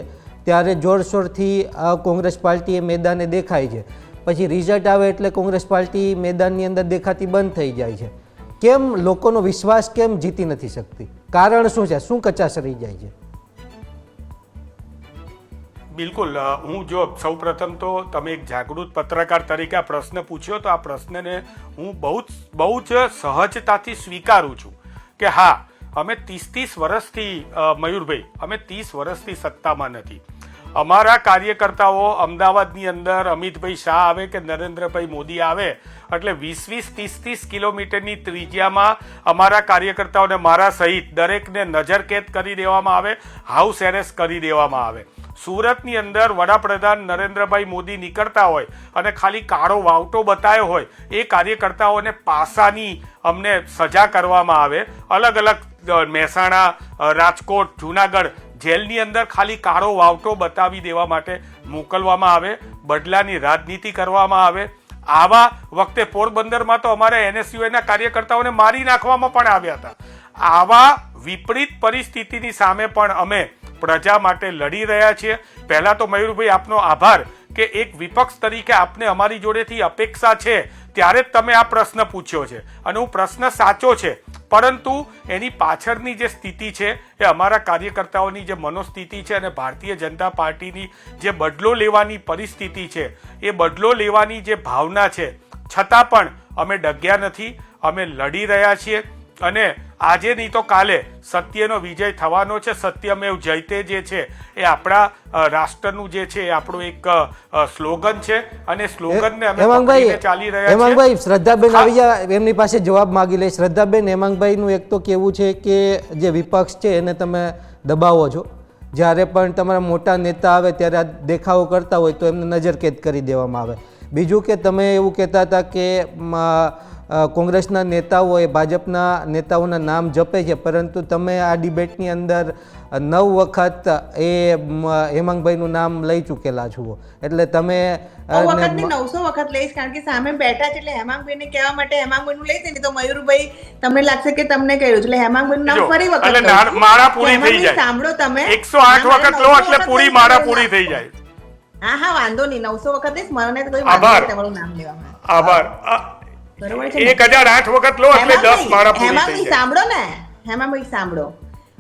ત્યારે જોરશોરથી કોંગ્રેસ પાર્ટી એ મેદાને દેખાય છે, પછી રિઝલ્ટ આવે એટલે કોંગ્રેસ પાર્ટી મેદાનની અંદર દેખાતી બંધ થઈ જાય છે. કેમ લોકોનો વિશ્વાસ કેમ જીતી નથી શકતી? કારણ શું છે? શું કચાશ રહી જાય છે? બિલકુલ, હું જો સૌપ્રથમ તો તમે એક જાગૃત પત્રકાર તરીકે આ પ્રશ્ન પૂછ્યો તો આ પ્રશ્નને હું બહુ જ સહજતાથી સ્વીકારું છું કે હા, અમે 30 વર્ષથી મયુરભાઈ, અમે 30 વર્ષથી સત્તામાં નથી. અમારા કાર્યકર્તાઓ અમદાવાદની અંદર અમિતભાઈ શાહ આવે કે નરેન્દ્રભાઈ મોદી આવે એટલે 20-20, 30-30 કિલોમીટરની ત્રિજ્યામાં અમારા કાર્યકર્તાઓને, મારા સહિત દરેકને નજરકેદ કરી દેવામાં આવે, હાઉસ એરેસ્ટ કરી દેવામાં આવે. સુરતની અંદર વડાપ્રધાન નરેન્દ્રભાઈ મોદી નીકળતા હોય અને ખાલી કાળો વાવટો બતાવ્યો હોય એ કાર્યકર્તાઓને પાસાની અમને સજા કરવામાં આવે. અલગ અલગ મહેસાણા, રાજકોટ, જુનાગઢ જેલની અંદર ખાલી કાળો વાવટો બતાવી દેવા માટે મોકલવામાં આવે, બદલાની રાજનીતિ કરવામાં આવે. આવા વખતે પોરબંદરમાં તો અમારા NSUના કાર્યકર્તાઓને મારી નાખવામાં પણ આવ્યા હતા. આવા વિપરીત પરિસ્થિતિની સામે પણ અમે પ્રજા માટે લડી રહ્યા છીએ. પહેલા તો મયુરભાઈ આપનો આભાર કે એક વિપક્ષ તરીકે આપને અમારી જોડેથી અપેક્ષા છે ત્યારે જ તમે આ પ્રશ્ન પૂછ્યો છે અને હું પ્રશ્ન સાચો છે, પરંતુ એની પાછળની જે સ્થિતિ છે એ અમારા કાર્યકર્તાઓની જે મનોસ્થિતિ છે અને ભારતીય જનતા પાર્ટીની જે બદલો લેવાની પરિસ્થિતિ છે એ બદલો લેવાની જે ભાવના છે, છતાં પણ અમે ડગ્યા નથી, અમે લડી રહ્યા છીએ. અને આજે નહીં તો કાલે સત્યનો વિજય થવાનો છે. સત્યમેવ જયતે જે છે એ આપણા રાષ્ટ્રનું જે છે એ આપણું એક સ્લોગન છે અને સ્લોગનને અમે પકડીને ચાલી રહ્યા છીએ. હેમાંગભાઈ, શ્રદ્ધાબેન આવી ગયા, એમની પાસે જવાબ માંગી લે. શ્રદ્ધાબેન, હેમાંગભાઈનું એક તો કેવું છે કે જે વિપક્ષ છે એને તમે દબાવો છો, જ્યારે પણ તમારા મોટા નેતા આવે ત્યારે આ દેખાવો કરતા હોય તો એમને નજરકેદ કરી દેવામાં આવે. બીજું કે તમે એવું કહેતા હતા કે કોંગ્રેસના નેતાઓ એ ભાજપના નેતાઓના નામ જપે છે, પરંતુ તમે આ ડિબેટની અંદર 9 વખત એ હેમાંગભાઈનું નામ લઈ ચૂકેલા છો, એટલે તમે 900 વખત લઈશ, કારણ કે સામે બેઠા છે એટલે હેમાંગભાઈને કહેવા માટે હેમાંગભાઈનું લઈશ ને તો મયુરભાઈ તમને લાગશે કે તમને કહ્યું એટલે હેમાંગભાઈનું નામ ફરી વખત એટલે માળા પૂરી થઈ જાય. સાંભળો તમે 108 વખત લો એટલે પૂરી માળા પૂરી થઈ જાય. હા, વાંધો નહીં, 900 વખત લઈશ, મને તો કોઈ વાંધો નહીં તમારું નામ લેવામાં. આભાર. બરોબર છે. 1008 વખત લો એટલે 10 માળા પૂરી થઈ હેમાંગભાઈ જાય. સાંભળો ને, હેમાંગભાઈ સાંભળો.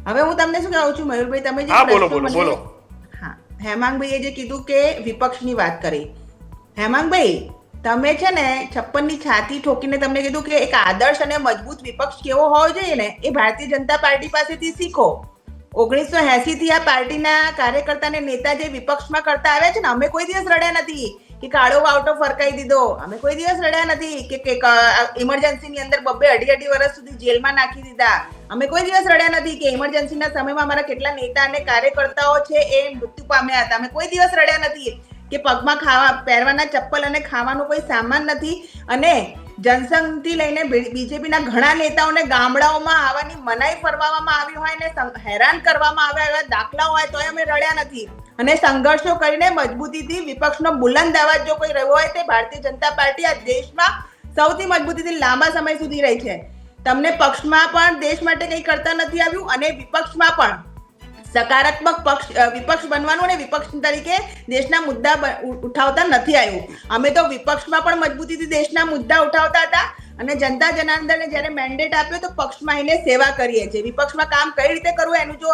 હવે હું તમને શું કહું છું મયુરભાઈ, તમે જે હા, બોલો, પ્રશ્નો બોલો. મને- હા, હેમાંગભાઈએ જે કીધું કે વિપક્ષની વાત કરી, હેમાંગભાઈ તમે છે ને 56 ની છાતી ઠોકીને તમને કીધું કે એક આદર્શ અને મજબૂત વિપક્ષ કેવો હોવો જોઈએ ને એ ભારતીય જનતા પાર્ટી પાસેથી શીખો. 1980 થી આ પાર્ટીના કાર્યકર્તા ને નેતા જે વિપક્ષમાં કરતા આવ્યા છે ને, અમે કોઈ દિવસ રડ્યા નથી કે કાળો વાવટો ફરકાઈ દીધો, અમે કોઈ દિવસ રડ્યા નથી કે ઇમરજન્સીની અંદર 2-2.5 વર્ષ સુધી જેલમાં નાખી દીધા, અમે કોઈ દિવસ રડ્યા નથી કે ઇમરજન્સીના સમયમાં અમારા કેટલા નેતા અને કાર્યકર્તાઓ છે એ મૃત્યુ પામ્યા હતા, અમે કોઈ દિવસ રડ્યા નથી કે પગમાં પહેરવાના ચપ્પલ અને ખાવાનું કોઈ સામાન નથી. અને જનસંઘથી લઈને બીજેપીના ઘણા નેતાઓને ગામડાઓમાં આવવાની મનાઈ ફરવામાં આવી હોય ને હેરાન કરવામાં આવ્યા એવા દાખલા હોય તો અમે રડ્યા નથી. અને સંઘર્ષો કરીને મજબૂતીથી વિપક્ષનો બુલંદ અવાજ જો કોઈ રહ્યો હોય તે ભારતીય જનતા પાર્ટી આ દેશમાં સૌથી મજબૂતીથી લાંબા સમય સુધી રહી છે. તમને પક્ષમાં પણ દેશ માટે કંઈ કરતા નથી આવ્યું અને વિપક્ષમાં પણ સકારાત્મક વિપક્ષ બનવાનું અને વિપક્ષ તરીકે દેશના મુદ્દા ઉઠાવતા નથી આવ્યું. અમે તો વિપક્ષમાં પણ મજબૂતીથી દેશના મુદ્દા ઉઠાવતા હતા અને જનતા જનાર્દને જ્યારે મેન્ડેટ આપ્યો તો પક્ષમાં એને સેવા કરીએ છીએ. વિપક્ષમાં કામ કઈ રીતે કરવું એનું જો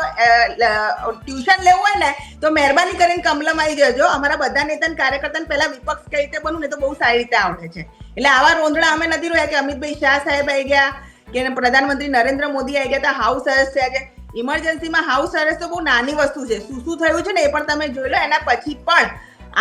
ટ્યુશન લેવું હોય ને તો મહેરબાની કરીને કમલમ આવી જજો. અમારા બધા નેતા કાર્યકર્તાને પહેલા વિપક્ષ કઈ રીતે બનવું ને તો બહુ સારી રીતે આવડે છે. એટલે આવા રોંદડા અમે નથી રહ્યા કે અમિતભાઈ શાહ સાહેબ આવી ગયા કે પ્રધાનમંત્રી નરેન્દ્ર મોદી આવી ગયા, હાઉસ અરેસ્ટ થયા છે. ઇમરજન્સીમાં હાઉસ અરેસ્ટ તો બહુ નાની વસ્તુ છે, શું થયું છે ને એ પણ તમે જોઈ લો. એના પછી પણ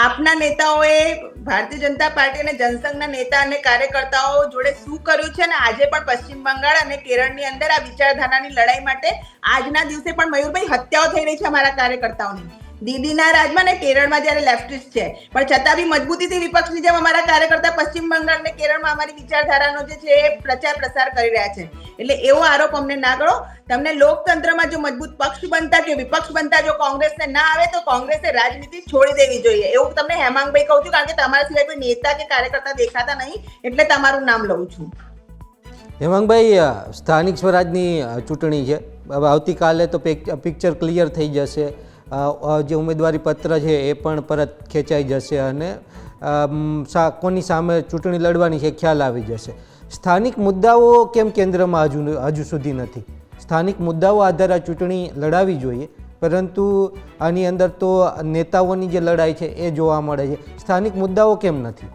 આપના નેતાઓએ ભારતીય જનતા પાર્ટી અને જનસંઘના નેતા અને કાર્યકર્તાઓ જોડે શું કર્યું છે ને આજે પણ પશ્ચિમ બંગાળ અને કેરળની અંદર આ વિચારધારાની લડાઈ માટે આજના દિવસે પણ મયુરભાઈ હત્યાઓ થઈ રહી છે અમારા કાર્યકર્તાઓની. દીદીના રાજમાં ને કેરળમાં જ્યારે લેફ્ટિસ્ટ છે પણ છતાં બી મજબૂતીથી વિપક્ષની જેમ અમારા કાર્યકર્તા પશ્ચિમ બંગાળ ને કેરળમાં અમારી વિચારધારાનો જે છે એ પ્રચાર પ્રસાર કરી રહ્યા છે. એટલે એવો આરોપ અમને ના કરો. તમને લોકતંત્રમાં જો મજબૂત પક્ષ બનતા કે વિપક્ષ બનતા જો કોંગ્રેસને ના આવે તો કોંગ્રેસે રાજનીતિ છોડી દેવી જોઈએ એવું તમને હેમાંગભાઈ કહું છું, કારણ કે તમારા સિવાય કોઈ નેતા કે કાર્યકર્તા દેખાતા નહીં એટલે તમારું નામ લઉં છું. હેમાંગભાઈ, સ્થાનિક સ્વરાજની ચૂંટણી છે, હવે આવતીકાલે તો પિક્ચર ક્લિયર થઈ જશે. જે ઉમેદવારી પત્ર છે એ પણ પરત ખેંચાઈ જશે અને કોની સામે ચૂંટણી લડવાની છે ખ્યાલ આવી જશે. સ્થાનિક મુદ્દાઓ કેમ કેન્દ્રમાં હજુ સુધી નથી? સ્થાનિક મુદ્દાઓ આધારે ચૂંટણી લડાવી જોઈએ, પરંતુ આની અંદર તો નેતાઓની જે લડાઈ છે એ જોવા મળે છે. સ્થાનિક મુદ્દાઓ કેમ નથી?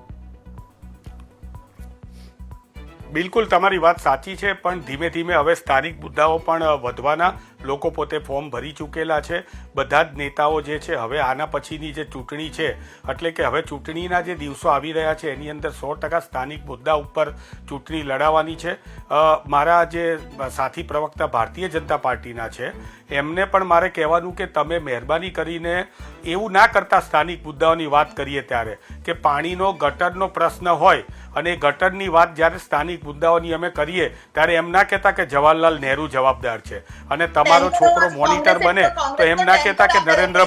બિલકુલ તમારી વાત સાચી છે, પણ ધીમે ધીમે હવે સ્થાનિક મુદ્દાઓ પણ વધવાના. લોકો પોતે ફોર્મ ભરી ચૂકેલા છે. બધા જ નેતાઓ જે છે હવે આના પછીની જે ચૂંટણી છે, એટલે કે હવે ચૂંટણીના જે દિવસો આવી રહ્યા છે એની અંદર 100% સ્થાનિક મુદ્દા ઉપર ચૂંટણી લડાવવાની છે. મારા જે સાથી પ્રવક્તા ભારતીય જનતા પાર્ટીના છે એમને પણ મારે કહેવાનું કે તમે મહેરબાની કરીને એવું ના કરતા સ્થાનિક મુદ્દાઓની વાત કરીએ ત્યારે કે પાણીનો ગટરનો પ્રશ્ન હોય અને ગટરની વાત જ્યારે સ્થાનિક મુદ્દાઓની અમે કરીએ ત્યારે એમ ના કહેતા કે જવાહરલાલ નહેરુ જવાબદાર છે અને તમારો છોકરો મોનિટર બને તો એમ ના કહેતા કે નરેન્દ્ર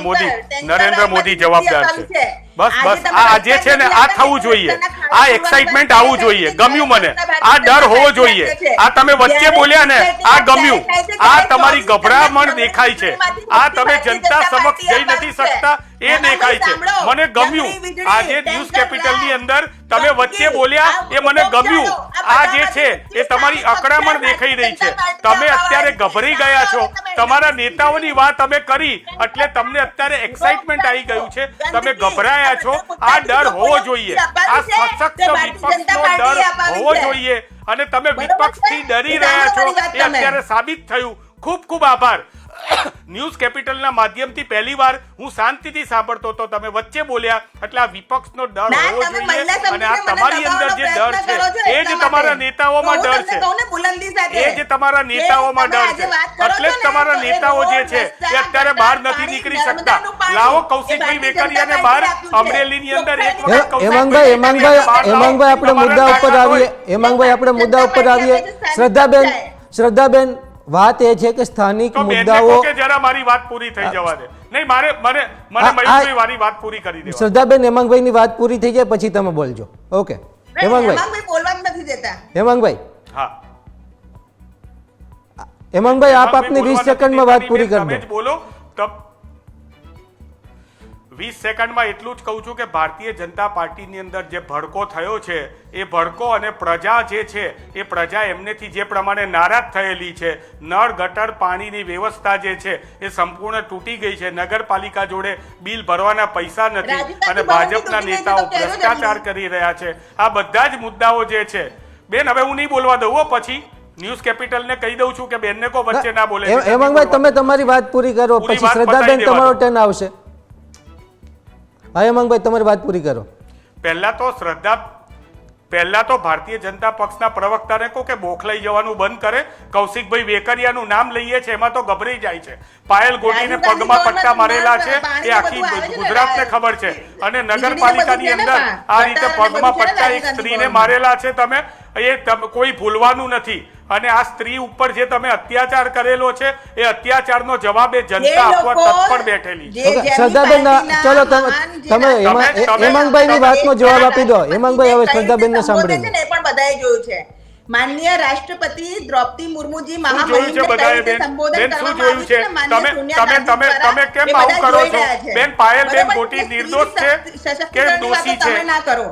મોદી જવાબદાર છે. બસ આ જે છે ને આ થવું જોઈએ, આ એક્સાઇટમેન્ટ આવવું જોઈએ. ગમ્યું મને, આ ડર હોવો જોઈએ. આ તમે વચ્ચે બોલ્યા ને આ ગમ્યું. આ તમારી ગભરામણ દેખાય છે, આ તમે જનતા સમક્ષ જઈ નથી શકતા એ દેખાય છે. મને ગમ્યું આજે ન્યૂઝ કેપિટલની અંદર તમે વચ્ચે બોલ્યા એ મને ગમ્યું. આ જે છે એ તમારી અકળામણ દેખાઈ રહી છે. તમે અત્યારે ગભરાઈ ગયા છો. તમારા નેતાઓની વાત અમે કરી એટલે તમને અત્યારે એક્સાઇટમેન્ટ આવી ગયું છે, તમે ગભરાયા છો. આ ડર હોવો જોઈએ, આ સશક્ત વિપક્ષનો ડર હોવો જોઈએ અને તમે વિપક્ષથી ડરી રહ્યા છો એ અત્યારે સાબિત થયું. ખૂબ ખૂબ આભાર. ન્યૂઝ કેપિટલના માધ્યમથી પહેલીવાર હું શાંતિથી સાંભળતો હતો, તમે વચ્ચે બોલ્યા એટલે આ વિપક્ષનો ડર હોવો જોઈએ અને આ તમારી અંદર જે ડર છે એ જ તમારા નેતાઓમાં ડર છે, એ જ તમારા નેતાઓમાં ડર છે. એટલે જ તમારા નેતાઓ જે છે એ અત્યારે બહાર નથી નીકળી શકતા. લાવો કૌશિકભાઈ વેકરિયાને બહાર અમરેલીની અંદર એક વખત હેમાંગભાઈ આપણે મુદ્દા ઉપર આવીએ. શ્રદ્ધાબેન, વાત એ છે કે સ્થાનિક મુદ્દાઓ જરા મારી વાત પૂરી થઈ જવા દે. નહીં મારે મયુરભાઈ મારી વાત પૂરી કરી દે. શ્રદ્ધાબેન, હેમાંગભાઈની વાત પૂરી થઈ જાય પછી તમે બોલજો. ઓકે હેમાંગભાઈ બોલવા જ નથી દેતા. હેમાંગભાઈ, હા હેમાંગભાઈ આપ આપની 20 સેકન્ડમાં વાત પૂરી કરી દો. બોલો. 20 સેકન્ડમાં એટલું જ કહું છું કે ભારતીય જનતા પાર્ટીની અંદર જે ભડકો થયો છે એ ભડકો અને પ્રજા જે છે એ પ્રજા એમનેથી જે પ્રમાણે નારાજ થયેલી છે. નળ ગટર પાણીની વ્યવસ્થા જે છે એ સંપૂર્ણ તૂટી ગઈ છે. નગરપાલિકા જોડે બિલ ભરવાના પૈસા નથી અને ભાજપના નેતાઓ ભ્રષ્ટાચાર કરી રહ્યા છે. આ બધા જ મુદ્દાઓ જે છે બેન, હવે હું નહીં બોલવા દઉં પછી ન્યૂઝ કેપિટલને કહી દઉં છું કે બેનને કો વચ્ચે ના બોલે. હેમાંગભાઈ તમે તમારી વાત પૂરી કરો પછી શ્રદ્ધાબેન તમારો ટર્ન આવશે. હા હેમાંગભાઈ તમારી વાત પૂરી કરો. પહેલા તો ભારતીય જનતા પક્ષના પ્રવક્તાને કહો કે બોખલાઈ જવાનું બંધ કરે. કૌશિકભાઈ વેકરિયાનું નામ લઈએ છે એમાં તો ગભરાઈ જાય છે. પાયલ ગોટીને પગમાં પટ્ટા મારેલા છે એ આખી ગુજરાતને ખબર છે અને નગરપાલિકાની અંદર આ રીતે પગમાં પટ્ટા એક સ્ત્રીને મારેલા છે તમે, એ કોઈ ભૂલવાનું નથી. અને આ સ્ત્રી ઉપર જે તમે અત્યાચાર કરેલો છે એ અત્યાચારનો જવાબ એ જનતા આપવા તત્પર બેઠેલી છે. શ્રદ્ધાબેન, ચલો તમે હેમાંગભાઈની વાતનો જવાબ આપી દો. હેમાંગભાઈ હવે શ્રદ્ધાબેનને સાંભળી લો. એ પણ બધાએ જોયું છે. માનનીય રાષ્ટ્રપતિ દ્રૌપદી મુર્મુજી તમે કેમ આવું કરો છો બેન? પાયલબેન ગોટી નિર્દોષ છે કે દોષી છે?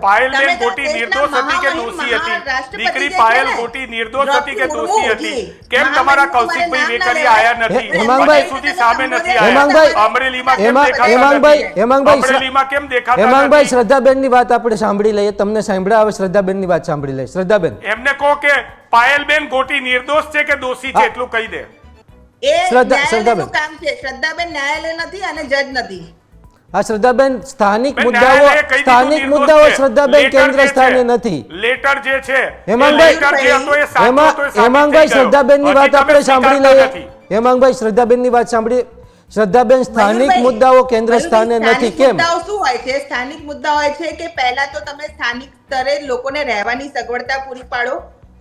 પાયલબેન ગોટી નિર્દોષ હતી કે દોષી હતી? દીકરી પાયલ ગોટી નિર્દોષ હતી કે દોષી હતી? કેમ તમારા કૌશિકભાઈ વેકરિયા આયા નથી? હેમાંગભાઈ સુધી સામે નથી આવ્યા. અમરેલીમાં કેમ દેખાતા? અમરેલીમાં કેમ દેખાતા? હેમાંગભાઈ, શ્રદ્ધાબેનની વાત આપણે સાંભળી લઈએ. તમને સાંભળ્યા, હવે શ્રદ્ધાબેનની વાત સાંભળી લઈએ. શ્રદ્ધાબેન, એમને કહો કે પાયલબેન ગોટી નિર્દોષ છે કે દોષી છે એટલું કહી દે. શ્રદ્ધાબેન કામ છે. શ્રદ્ધાબેન ન્યાયાલય નથી અને જજ નથી. હા શ્રદ્ધાબેન, સ્થાનિક મુદ્દાઓ શ્રદ્ધાબેન કેન્દ્ર સ્થાને નથી. લેટર જે છે હેમાંગભાઈ, શ્રદ્ધાબેનની વાત આપણે સાંભળી લઈએ. હેમાંગભાઈ, શ્રદ્ધાબેનની વાત સાંભળી. શ્રદ્ધાબેન, સ્થાનિક મયુરભાઈ, મુદ્દાઓ કેન્દ્ર સ્થાને મયુરભાઈ, નથી, સ્થાનિક કેમ? મુદ્દાઓ શું હોય છે? સ્થાનિક મુદ્દા હોય છે કે પહેલા તો તમે સ્થાનિક સ્તરે લોકોને રહેવાની સગવડતા પૂરી પાડો,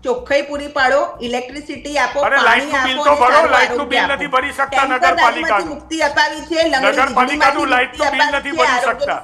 ચોખ્ખાઈ પૂરી પાડો, ઇલેક્ટ્રિસિટી આપો, અરે પાણી લાઇટનું આપો, બિલ તો અને ભરો, સારું લાઇટનું બિલ આરોગ્ય નથી આપો. ભરી શકતા ટેન્કર નગરપાલિકાનું. દારીમાંથી મુક્તિ અપાવી છે, નગરપાલિકાનું લાઇટનું બિલ નથી ભરી શકતા.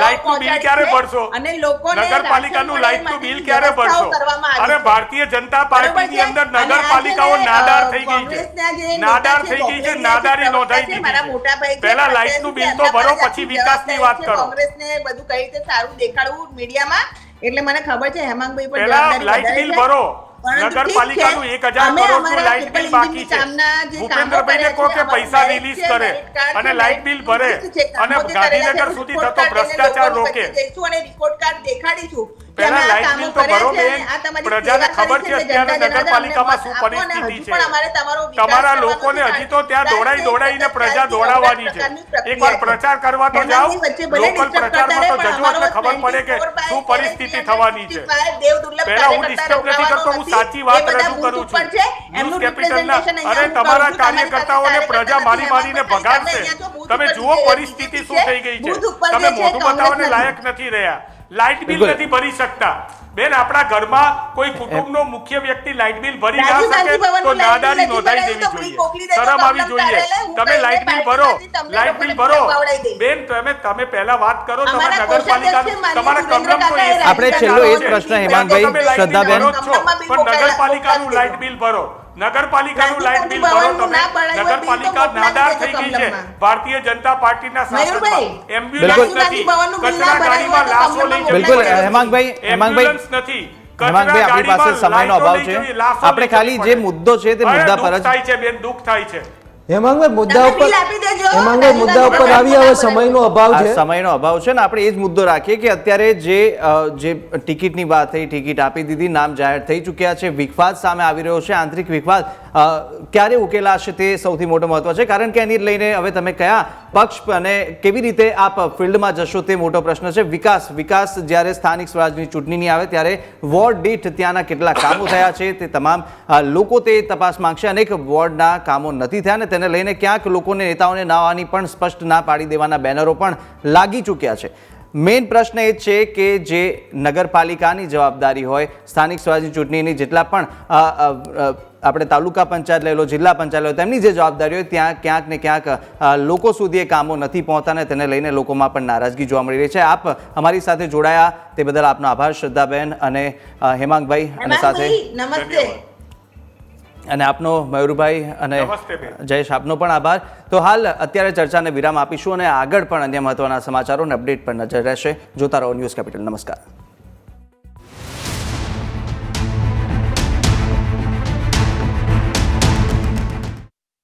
લાઇટનું બિલ ક્યારે ભરશો? અને લોકોને નગરપાલિકાનું રાશન લાઇટનું મળે બિલ એવી ક્યારે વ્યવસ્થાઓ ભરશો? કરવામાં આવી અરે છે. ભારતીય જનતા પાર્ટીની અંદર બરોબર છે? અને નગરપાલિકાઓ આજે નાદાર થઈ ગઈ છે. કોંગ્રેસના જે નાદાર નેતા થઈ ગઈ છે, કોંગ્રેસના જે નાદારી પ્રવક્તા નોંધાઈ છે, દીધી મારા છે. મોટા ભાઈ છે, પહેલા પટેલ લાઇટનું છે, બિલ તો એમના ભરો, પાસે પછી આખી વિકાસની જવાબદારી વાત છે. કરો. કોંગ્રેસને બધું કઈ રીતે સારું દેખાડવું મીડિયામાં, એટલે મને ખબર છે હેમાંગભાઈ પણ પહેલા જવાબદારી લાઇટ વધારે બિલ છે. ભરો. પરંતુ નગરપાલિકાનું ઠીક છે. 1000 અમે કરોડનું અમારા લાઇટ બિલ ટ્રિપલ બાકી છે. કામના જે કામો ભૂપેન્દ્રભાઈને કર્યા કહો છે, કે અમારું પૈસા merit રિલીઝ છે, કરે merit card અને છે, લાઇટ બિલ ભરે merit છે, અને કામો જે કરેલા છે, ગાંધીનગર સુધી report થતો card લઈને ભ્રષ્ટાચાર લોકોની રોકે. વચ્ચે જઈશું અને report card દેખાડીશું કે પહેલા અમે આ લાઇટ કામો બિલ તો કર્યા ભરો છે બેન. અને આ તમારી પ્રજાને સેવા ખબર કરી છે છે, અત્યારે જનતા નગરપાલિકામાં જનાર્દનને શું મત આપો અને પરિસ્થિતિ હજુ પણ છે. અમારે તમારો વિકાસ તમારા કરવાનો લોકોને છે. હજી તો ત્યાં કારણ દોડાઈ કે દોડાઈને પ્રજા સરકારની દોડાવવાની છે. પ્રકારની પ્રક્રિયા એકવાર છે. પ્રચાર કરવા તો જાઓ. હેમાંગની વચ્ચે ભલે લોકલ disturb પ્રચારમાં તો કરતા રહે, જજો પણ એટલે ખબર પડે કે 24/7 શું પરિસ્થિતિ થવાની છે. 65 દેવ દુર્લભ પહેલા હું કાર્યકર્તા disturb નથી કરતો, હું રોકાવાનો સાચી નથી. વાત એ બધા રજૂ બૂથ કરું ઉપર છું. છે. ન્યૂઝ એમનું કેપિટલના representation અરે અહીંયા હું તમારા કરું છું. તમારી કાર્યકર્તાઓને પાસે પ્રજા મારી મારીને કાર્યકર્તા ભગાડશે. અહીંયા તો બૂથ તમે ઉપર જુઓ જે પરિસ્થિતિ BJP શું છે, થઈ ગઈ છે. બૂથ ઉપર તમે જે છે, મોઢું બતાવવાને કોંગ્રેસ લાયક નથી રહ્યા. લાઇટ બિલ મયુર- નથી ભરી શકતા. બેન, આપણા ઘરમાં કોઈ કુટુંબનો મુખ્ય વ્યક્તિ લાઇટ બિલ ભરી ના રાજીવ શકે ગાંધી તો ભવનનું લાઇટ બિલ નાદારી નથી નોંધાઈ ભરાયું તો દેવી બિલ જોઈએ. મોકલી દેજો, શરમ આવી કમલમ જોઈએ. કાર્યાલય. હું તમે તો લાઇટ બિલ એમને ભરો, પાર્ટીમાંથી લાઇટ બિલ તમને ભરો. ખવડાવી દઈશ. બેન, તમે પહેલા વાત કરો. અમારા તમારા નગરપાલિકાનું કોષાધ્યક્ષ તમારા માનનીય કમલમ તો સુરેન્દ્ર એ આપણે છેલ્લો એ જ પ્રશ્ન હેમાંગભાઈ, શ્રદ્ધાબેન. પણ નગરપાલિકાનું લાઇટ બિલ ભરો. નગરપાલિકાનું લાઇટ બિલ ભરો તમે. નગરપાલિકા નાદાર થઈ ગઈ છે ભારતીય જનતા પાર્ટીના શાસનમાં. મયુરભાઈ, એમ્બ્યુલન્સ નથી, કચરા ગાડીમાં લાશો લઈ જવી બિલકુલ, પડે છે. હેમાંગભાઈ, એમ્બ્યુલન્સ નથી. હેમાંગભાઈ, આપણી પાસે કચરા સમયનો ગાડીમાં અભાવ છે. લાઈટો લઈ જવી, લાશો આપણે લઈ ખાલી જવી જે પડે. મુદ્દો છે તે અરે, મુદ્દા પર દુઃખ જ થાય છે બેન, દુઃખ થાય છે. હેમાંગભાઈ, મુદ્દા તમે ઉપર બિલ આપી દેજો. હેમાંગભાઈ, મુદ્દા ઉપર આવી હવે સમયનો અભાવ આ છે. સમયનો અભાવ છે ને આપણે એ જ મુદ્દો રાખીએ કે અત્યારે જે ટિકિટની વાત થઈ, ટિકિટ આપી દીધી, નામ જાહેર થઈ ચૂક્યા છે, વિખવાદ સામે આવી રહ્યો છે, આંતરિક વિખવાદ ક્યારે ઉકેલાશે તે સૌથી મોટો મહત્વ છે. કારણ કે એની લઈને હવે તમે કયા પક્ષ અને કેવી રીતે આપ ફિલ્ડમાં જશો તે મોટો પ્રશ્ન છે. વિકાસ જ્યારે સ્થાનિક સ્વરાજની ચૂંટણીની આવે ત્યારે વોર્ડ દીઠ ત્યાંના કેટલા કામો થયા છે તે તમામ લોકો તે તપાસ માંગશે. અનેક વોર્ડના કામો નથી થયા ને તેને લઈને ક્યાંક લોકોને, નેતાઓને ના આવવાની પણ સ્પષ્ટ ના પાડી દેવાના બેનરો પણ લાગી ચૂક્યા છે. મેઇન પ્રશ્ન એ છે કે જે નગરપાલિકાની જવાબદારી હોય, સ્થાનિક સ્વરાજની ચૂંટણીની જેટલા પણ આપણે તાલુકા પંચાયત લઈ લો, જિલ્લા પંચાયત લો, તેમની જે જવાબદારી હોય ત્યાં ક્યાંક ને ક્યાંક લોકો સુધી એ કામો નથી પહોંચતા ને તેને લઈને લોકોમાં પણ નારાજગી જોવા મળી રહી છે. આપ અમારી સાથે જોડાયા તે બદલ આપનો આભાર શ્રદ્ધાબેન અને હેમાંગભાઈ, અને સાથે નમસ્તે. અને આપનો મયુરભાઈ અને નમસ્તે બેન. જયેશ, આપનો પણ આભાર. તો હાલ અત્યારે ચર્ચાને વિરામ આપીશું અને આગળ પણ અન્ય મહત્વના સમાચારો અને અપડેટ પર નજર રહેશે. જોતા રહો ન્યૂઝ કેપિટલ. નમસ્કાર.